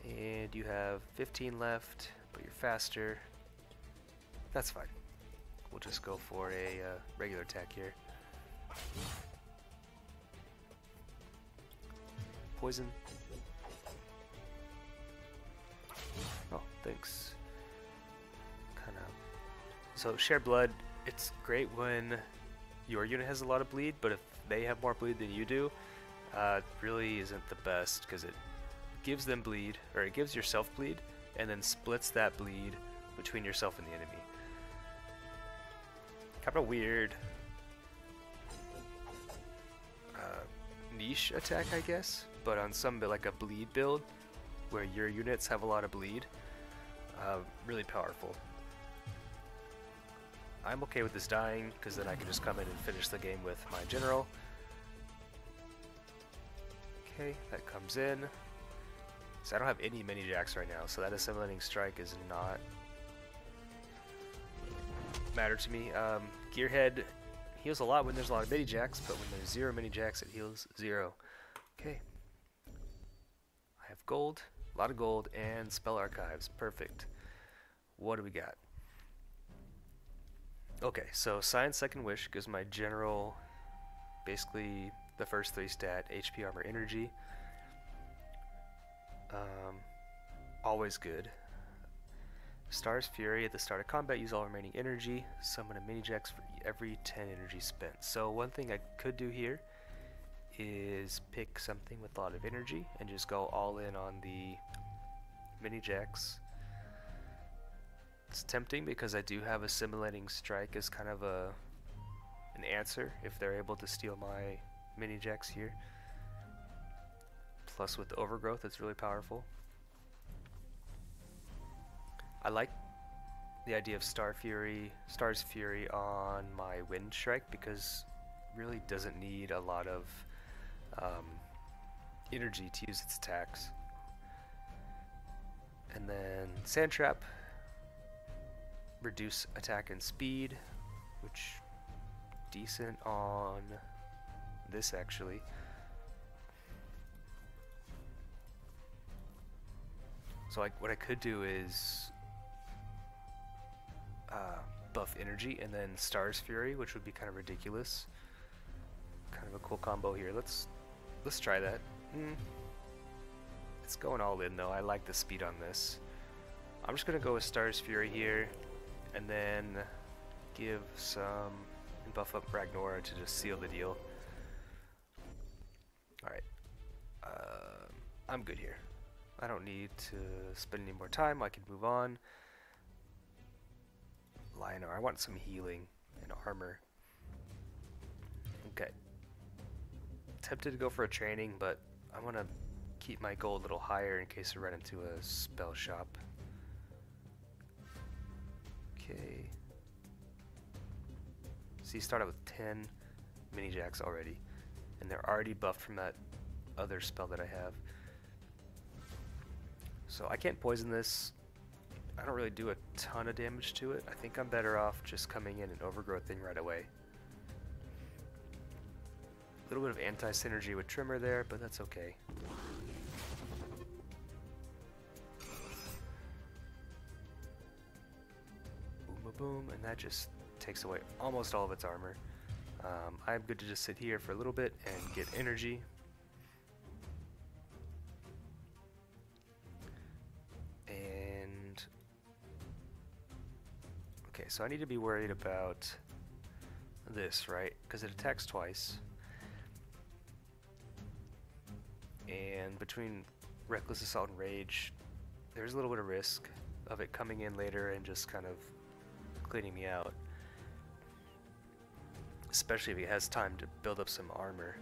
And you have 15 left, but you're faster. That's fine. We'll just go for a regular attack here. Poison. Oh, thanks. Kinda. So share blood, it's great when your unit has a lot of bleed, but if they have more bleed than you do, it really isn't the best because it gives them bleed, or it gives yourself bleed, and then splits that bleed between yourself and the enemy. Kind of weird niche attack, I guess, but on some like a bleed build where your units have a lot of bleed, really powerful. I'm okay with this dying because then I can just come in and finish the game with my general. Okay, that comes in. So I don't have any mini-Jax right now, so that assimilating strike is not matter to me. Gearhead heals a lot when there's a lot of mini-Jax, but when there's 0 mini-Jax, it heals 0. Okay. I have gold, a lot of gold, and spell archives. Perfect. What do we got? Okay, so Science Second Wish gives my general basically the first 3 stat, HP, armor, energy. Always good. Star's Fury, at the start of combat, use all remaining energy. Summon a mini-Jax for every 10 energy spent. So one thing I could do here is pick something with a lot of energy and just go all in on the mini-Jax. It's tempting because I do have Assimilating Strike as kind of an answer if they're able to steal my mini-Jax here. Plus with the Overgrowth, it's really powerful. I like the idea of Star's Fury on my Wind Strike because it really doesn't need a lot of energy to use its attacks. And then Sand Trap, reduce attack and speed, which decent on this actually. So what I could do is buff energy and then Star's Fury, which would be kind of ridiculous. Kind of a cool combo here. Let's try that. It's going all in though. I like the speed on this. I'm just gonna go with Star's Fury here, and then give some and buff up Ragnora to just seal the deal. All right, I'm good here. I don't need to spend any more time. I can move on. Lionor, I want some healing and armor. Okay. Tempted to go for a training, but I want to keep my gold a little higher in case I run into a spell shop. Okay. See, start out with 10 mini-Jax already, and they're already buffed from that other spell that I have. So I can't poison this. I don't really do a ton of damage to it. I think I'm better off just coming in and overgrowthing right away. A little bit of anti-synergy with Trimmer there, but that's okay. Boom, boom, boom, and that just takes away almost all of its armor. I'm good to just sit here for a little bit and get energy. so I need to be worried about this, right? Because it attacks twice. And between Reckless Assault and Rage, there's a little bit of risk of it coming in later and just kind of cleaning me out. Especially if it has time to build up some armor.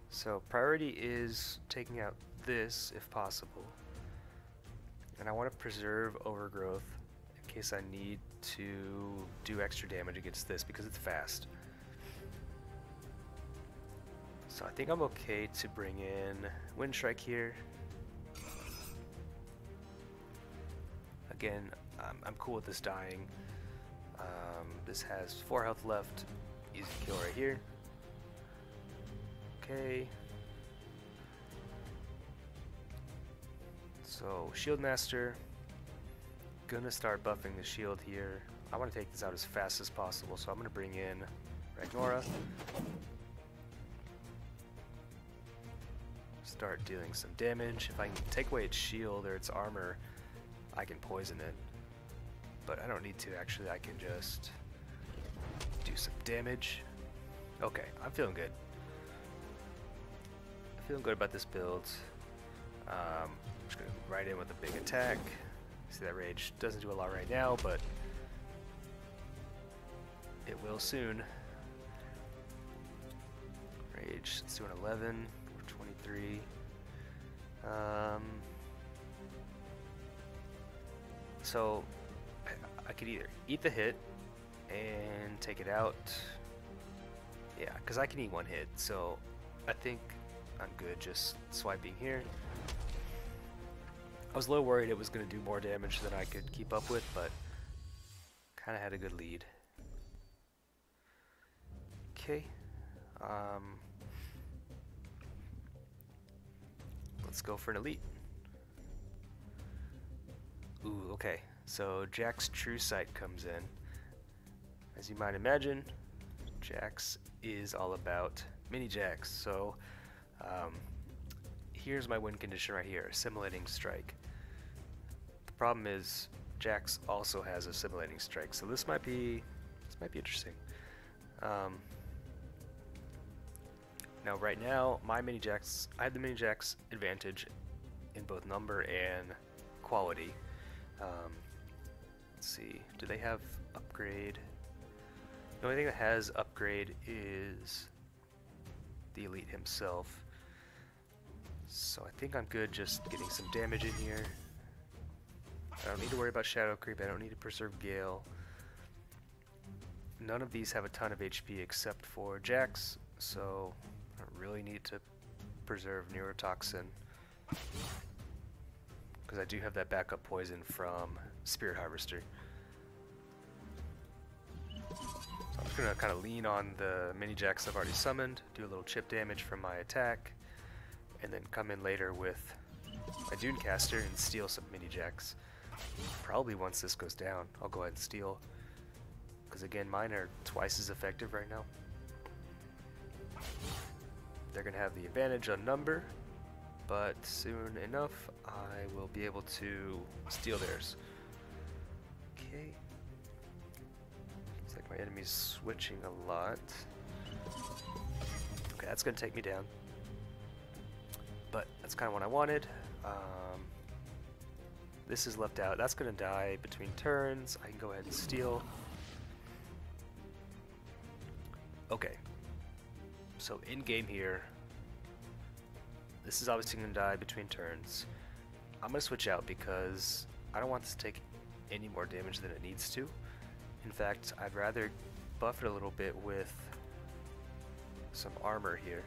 So priority is taking out this if possible. And I want to preserve Overgrowth in case I need to do extra damage against this because it's fast. So I think I'm okay to bring in Wind Strike here. Again, I'm cool with this dying. This has 4 health left. Easy kill right here. Okay. So Shield Master. Gonna start buffing the shield here. I want to take this out as fast as possible, so I'm gonna bring in Ragnora. Start dealing some damage. If I can take away its shield or its armor, I can poison it. But I don't need to, actually. I can just do some damage. Okay, I'm feeling good. I'm feeling good about this build. I'm just going to right in with a big attack. See, that Rage doesn't do a lot right now, but it will soon. Rage, let's do an 11 or 23. So I could either eat the hit and take it out. Yeah, because I can eat one hit, so I think I'm good just swiping here. I was a little worried it was going to do more damage than I could keep up with, but kind of had a good lead. Okay. Let's go for an elite. Ooh, okay. So Jax True Sight comes in. As you might imagine, Jax is all about mini-Jax. So here's my win condition right here, Assimilating Strike. The problem is Jax also has Assimilating Strike, so this might be interesting. Now right now, my mini-Jax, I have the mini-Jax advantage in both number and quality. Let's see, do they have upgrade? The only thing that has upgrade is the elite himself. So I think I'm good just getting some damage in here. I don't need to worry about Shadow Creep, I don't need to preserve Gale. None of these have a ton of HP except for Jax, so I don't really need to preserve Neurotoxin. Because I do have that backup poison from Spirit Harvester. So I'm just going to kind of lean on the mini-Jax I've already summoned, do a little chip damage from my attack, and then come in later with my Dunecaster and steal some mini-Jax. Probably once this goes down, I'll go ahead and steal. Because again, mine are twice as effective right now. They're going to have the advantage on number, but soon enough I will be able to steal theirs. Okay. Looks like my enemy's switching a lot. Okay, that's going to take me down. But that's kind of what I wanted. This is left out. That's going to die between turns. I can go ahead and steal. Okay. So in game here, this is obviously going to die between turns. I'm going to switch out because I don't want this to take any more damage than it needs to. In fact, I'd rather buff it a little bit with some armor here.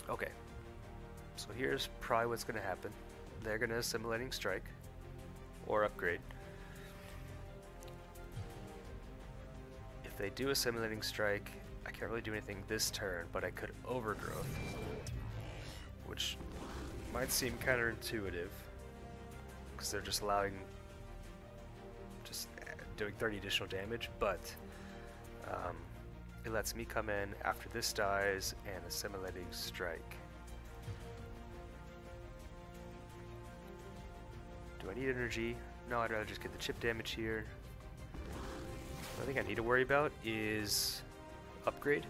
Okay, so here's probably what's going to happen. They're going to Assimilating Strike or upgrade. If they do Assimilating Strike, I can't really do anything this turn, but I could Overgrowth, which might seem counterintuitive because they're just doing 30 additional damage, but it lets me come in after this dies and Assimilating Strike. Do Do I need energy? No, I'd rather just get the chip damage here. What I think I need to worry about is upgrade.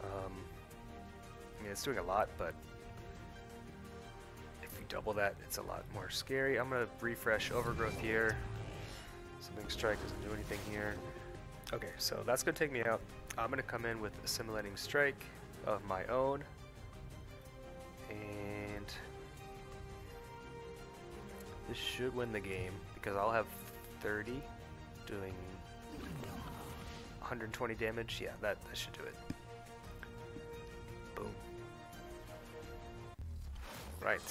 I mean, it's doing a lot, but if we double that, it's a lot more scary. I'm going to refresh Overgrowth here. Assimilating Strike doesn't do anything here. Okay, so that's going to take me out. I'm going to come in with Assimilating Strike of my own. And this should win the game because I'll have 30 doing 120 damage. Yeah, that should do it. Boom. Right.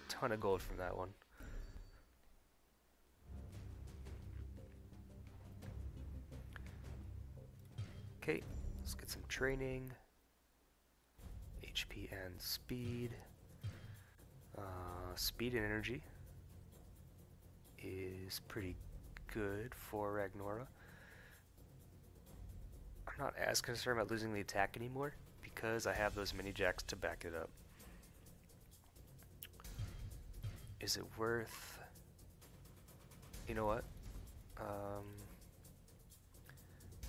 Ton of gold from that one. Okay, let's get some training. HP and speed. Speed and energy is pretty good for Ragnora. I'm not as concerned about losing the attack anymore because I have those mini-Jax to back it up. Is it worth... You know what?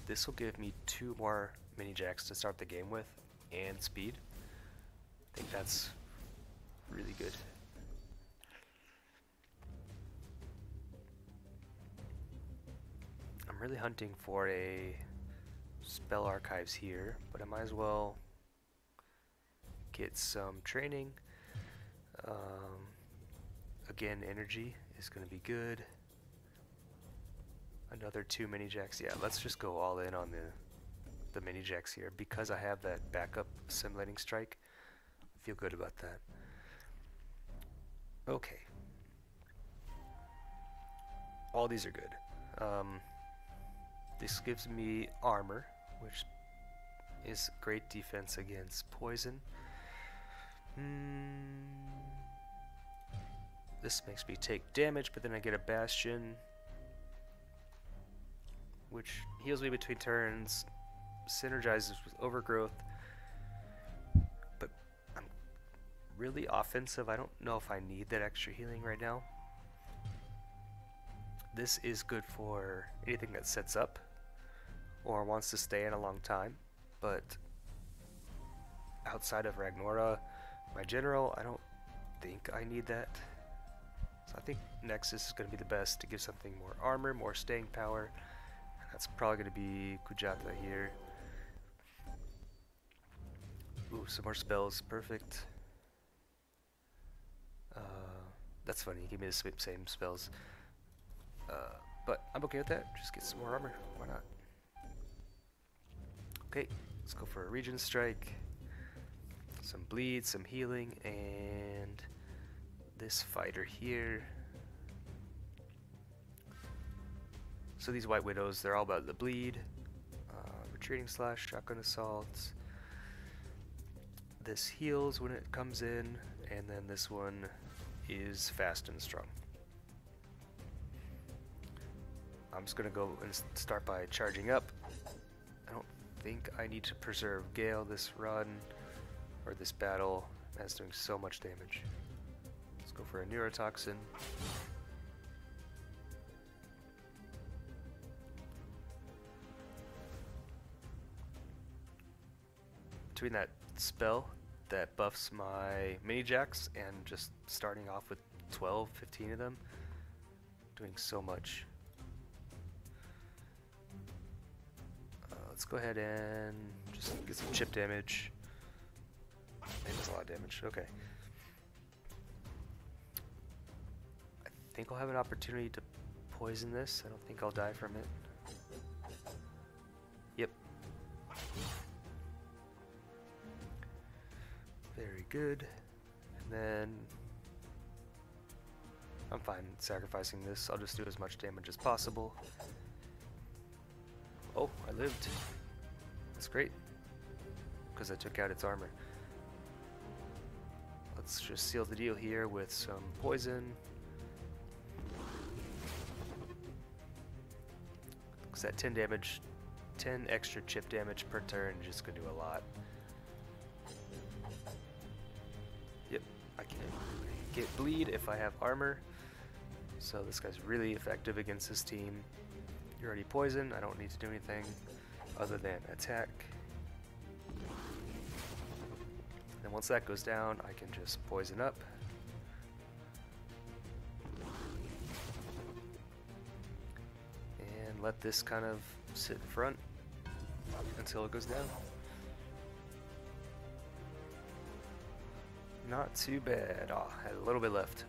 This will give me 2 more mini-Jax to start the game with, and speed. I think that's really good. I'm really hunting for a spell archives here, but I might as well get some training. Again, energy is going to be good. Another 2 mini-Jax. Yeah, let's just go all in on the mini-Jax here because I have that backup Assimilating Strike. I feel good about that. Okay. All these are good. This gives me armor, which is great defense against poison. This makes me take damage, but then I get a Bastion, which heals me between turns, synergizes with Overgrowth. But I'm really offensive. I don't know if I need that extra healing right now. This is good for anything that sets up or wants to stay in a long time, but outside of Ragnora, my general, I don't think I need that. So I think Nexus is going to be the best to give something more armor, more staying power. That's probably going to be Kujata here. Ooh, some more spells, perfect. That's funny, give me the same spells. But I'm okay with that, just get some more armor, why not? Okay, let's go for a Regen Strike. Some bleed, some healing, and this fighter here. So these White Widows, they're all about the bleed. Retreating Slash, Shotgun Assault. This heals when it comes in, and then this one is fast and strong. I'm just gonna go and start by charging up. I don't think I need to preserve Gale this run, or this battle. That's doing so much damage. Let's go for a Neurotoxin. Between that spell that buffs my mini-Jax and just starting off with 12, 15 of them, doing so much. Let's go ahead and just get some chip damage. It does a lot of damage, okay. I think I'll have an opportunity to poison this. I don't think I'll die from it. Yep. Very good. And then I'm fine sacrificing this. I'll just do as much damage as possible. Oh, I lived. That's great. Because I took out its armor. Let's just seal the deal here with some poison. Because that 10 damage, 10 extra chip damage per turn is just going to do a lot. Yep, I can get bleed if I have armor. So this guy's really effective against his team. You're already poisoned. I don't need to do anything other than attack. And once that goes down, I can just poison up. And let this kind of sit in front until it goes down. Not too bad. Oh, had a little bit left.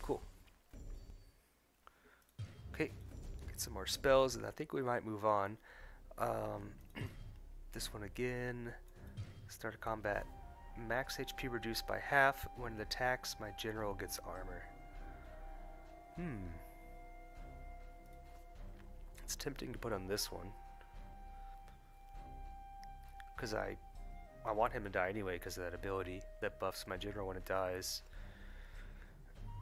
Cool. Okay, get some more spells, and I think we might move on. This one again. Start a combat. Max HP reduced by half. When it attacks, my general gets armor. It's tempting to put on this one. Because I want him to die anyway because of that ability that buffs my general when it dies.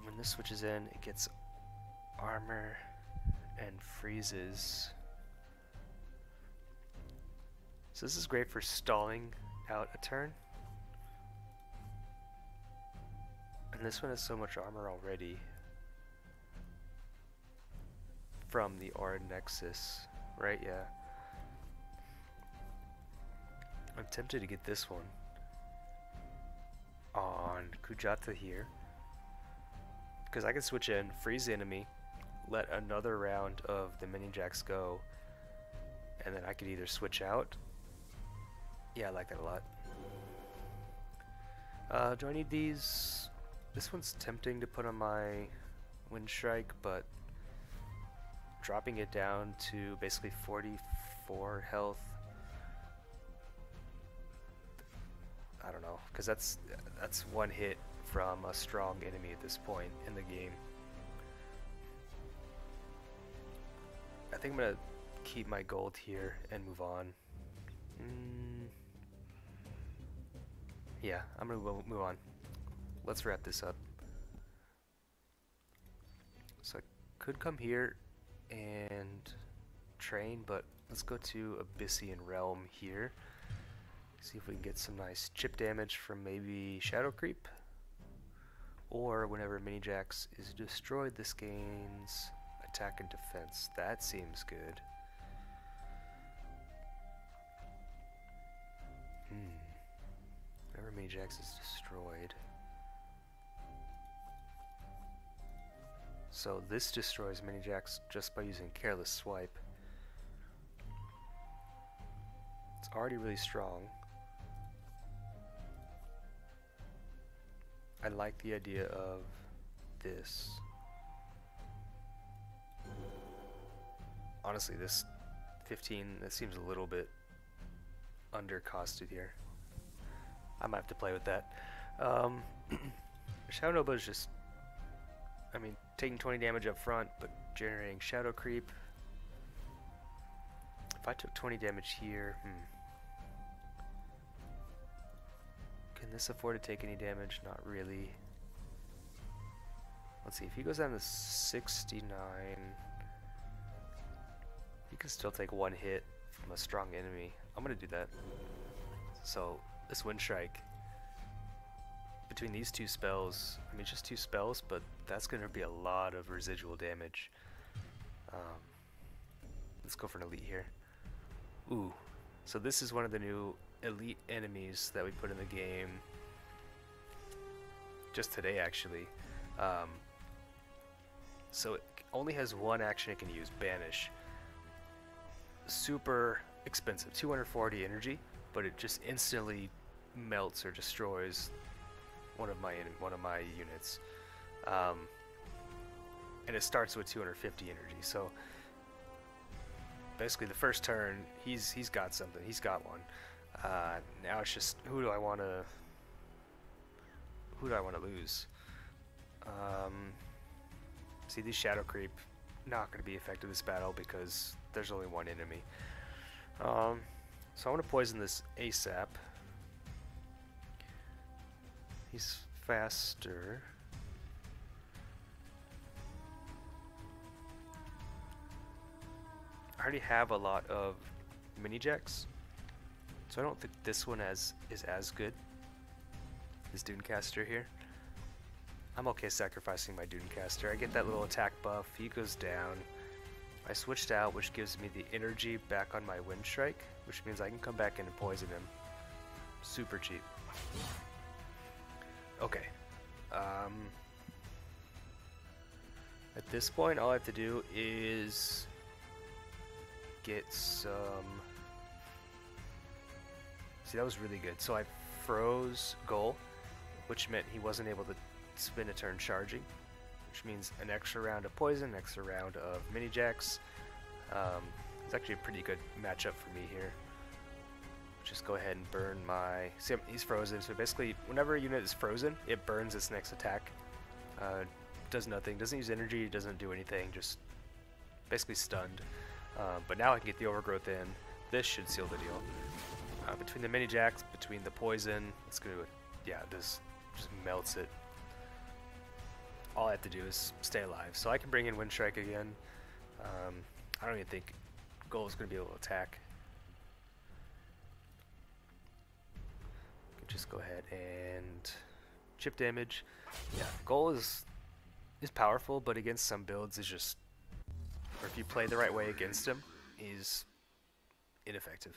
When this switches in, it gets armor and freezes. So this is great for stalling out a turn. And this one has so much armor already from the Aura Nexus, right? Yeah. I'm tempted to get this one on Kujata here, because I can switch in, freeze the enemy, let another round of the mini-Jax go, and then I could either switch out. Yeah, I like that a lot. Do I need these? This one's tempting to put on my Wind Strike, but dropping it down to basically 44 health, I don't know, because that's one hit from a strong enemy at this point in the game. I think I'm gonna keep my gold here and move on. Yeah, I'm gonna move on. Let's wrap this up. So I could come here and train, but let's go to Abyssian Realm here. See if we can get some nice chip damage from maybe Shadow Creep. Or whenever mini-Jax is destroyed, this gains attack and defense. That seems good. Whenever mini-Jax is destroyed. So this destroys mini-Jax just by using Careless Swipe. It's already really strong. I like the idea of this. Honestly, this 15, that seems a little bit undercosted here. I might have to play with that. Shadow Nova is just, I mean, taking 20 damage up front, but generating Shadow Creep. If I took 20 damage here, can this afford to take any damage? Not really. Let's see, if he goes down to 69, he can still take one hit from a strong enemy. I'm gonna do that. So, this Wind Strike, between these two spells, I mean, just two spells, but that's gonna be a lot of residual damage. Let's go for an elite here. Ooh, so this is one of the new elite enemies that we put in the game just today, actually. So it only has one action it can use, Banish. Super expensive, 240 energy, but it just instantly melts or destroys one of my units. And it starts with 250 energy. So basically, the first turn, he's got something. He's got one. Now it's just who do I want to lose? See, these Shadow Creep not going to be effective this battle because there's only one enemy. So I want to poison this ASAP. He's faster. I already have a lot of mini-Jax, So I don't think this one is as good as Dunecaster here. I'm okay sacrificing my Dunecaster. I get that little attack buff, he goes down. I switched out, which gives me the energy back on my Wind Strike, which means I can come back in and poison him. Super cheap. Okay. At this point, all I have to do is get some... See, that was really good. So I froze Goal, which meant he wasn't able to spend a turn charging, which means an extra round of poison, an extra round of mini-Jax. It's actually a pretty good matchup for me here. Just go ahead and burn my... See, he's frozen, so basically whenever a unit is frozen, it burns its next attack. Does nothing, doesn't use energy, doesn't do anything, just basically stunned. But now I can get the overgrowth in. This should seal the deal. Between the mini-Jax, between the poison, it's gonna, yeah, this just melts it. All I have to do is stay alive. So I can bring in Wind Strike again. I don't even think Goal is gonna be able to attack. Just go ahead and chip damage. Yeah, Goal is powerful, but against some builds is just, or if you play the right way against him, he's ineffective.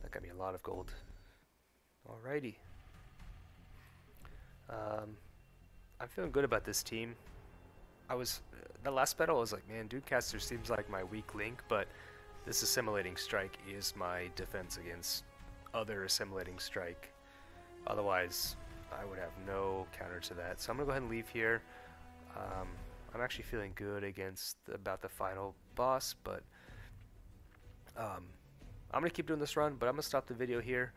That got me a lot of gold. Alrighty. I'm feeling good about this team. The last battle I was like, man, Dunecaster seems like my weak link, but this assimilating strike is my defense against other assimilating strike. Otherwise, I would have no counter to that. So I'm gonna go ahead and leave here. I'm actually feeling good about the final boss, but I'm gonna keep doing this run, but I'm gonna stop the video here.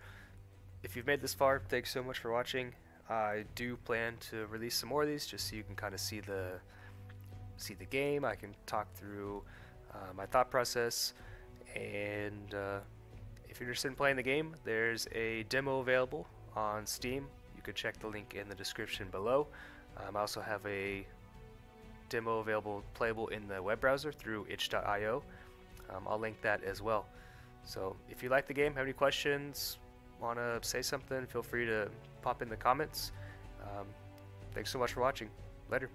If you've made this far, thanks so much for watching. I do plan to release some more of these just so you can kind of see the game. I can talk through my thought process, and if you're interested in playing the game, there's a demo available on Steam. You could check the link in the description below. I also have a demo available playable in the web browser through itch.io. I'll link that as well. So if you like the game, have any questions, want to say something, feel free to pop in the comments. Thanks so much for watching. Later.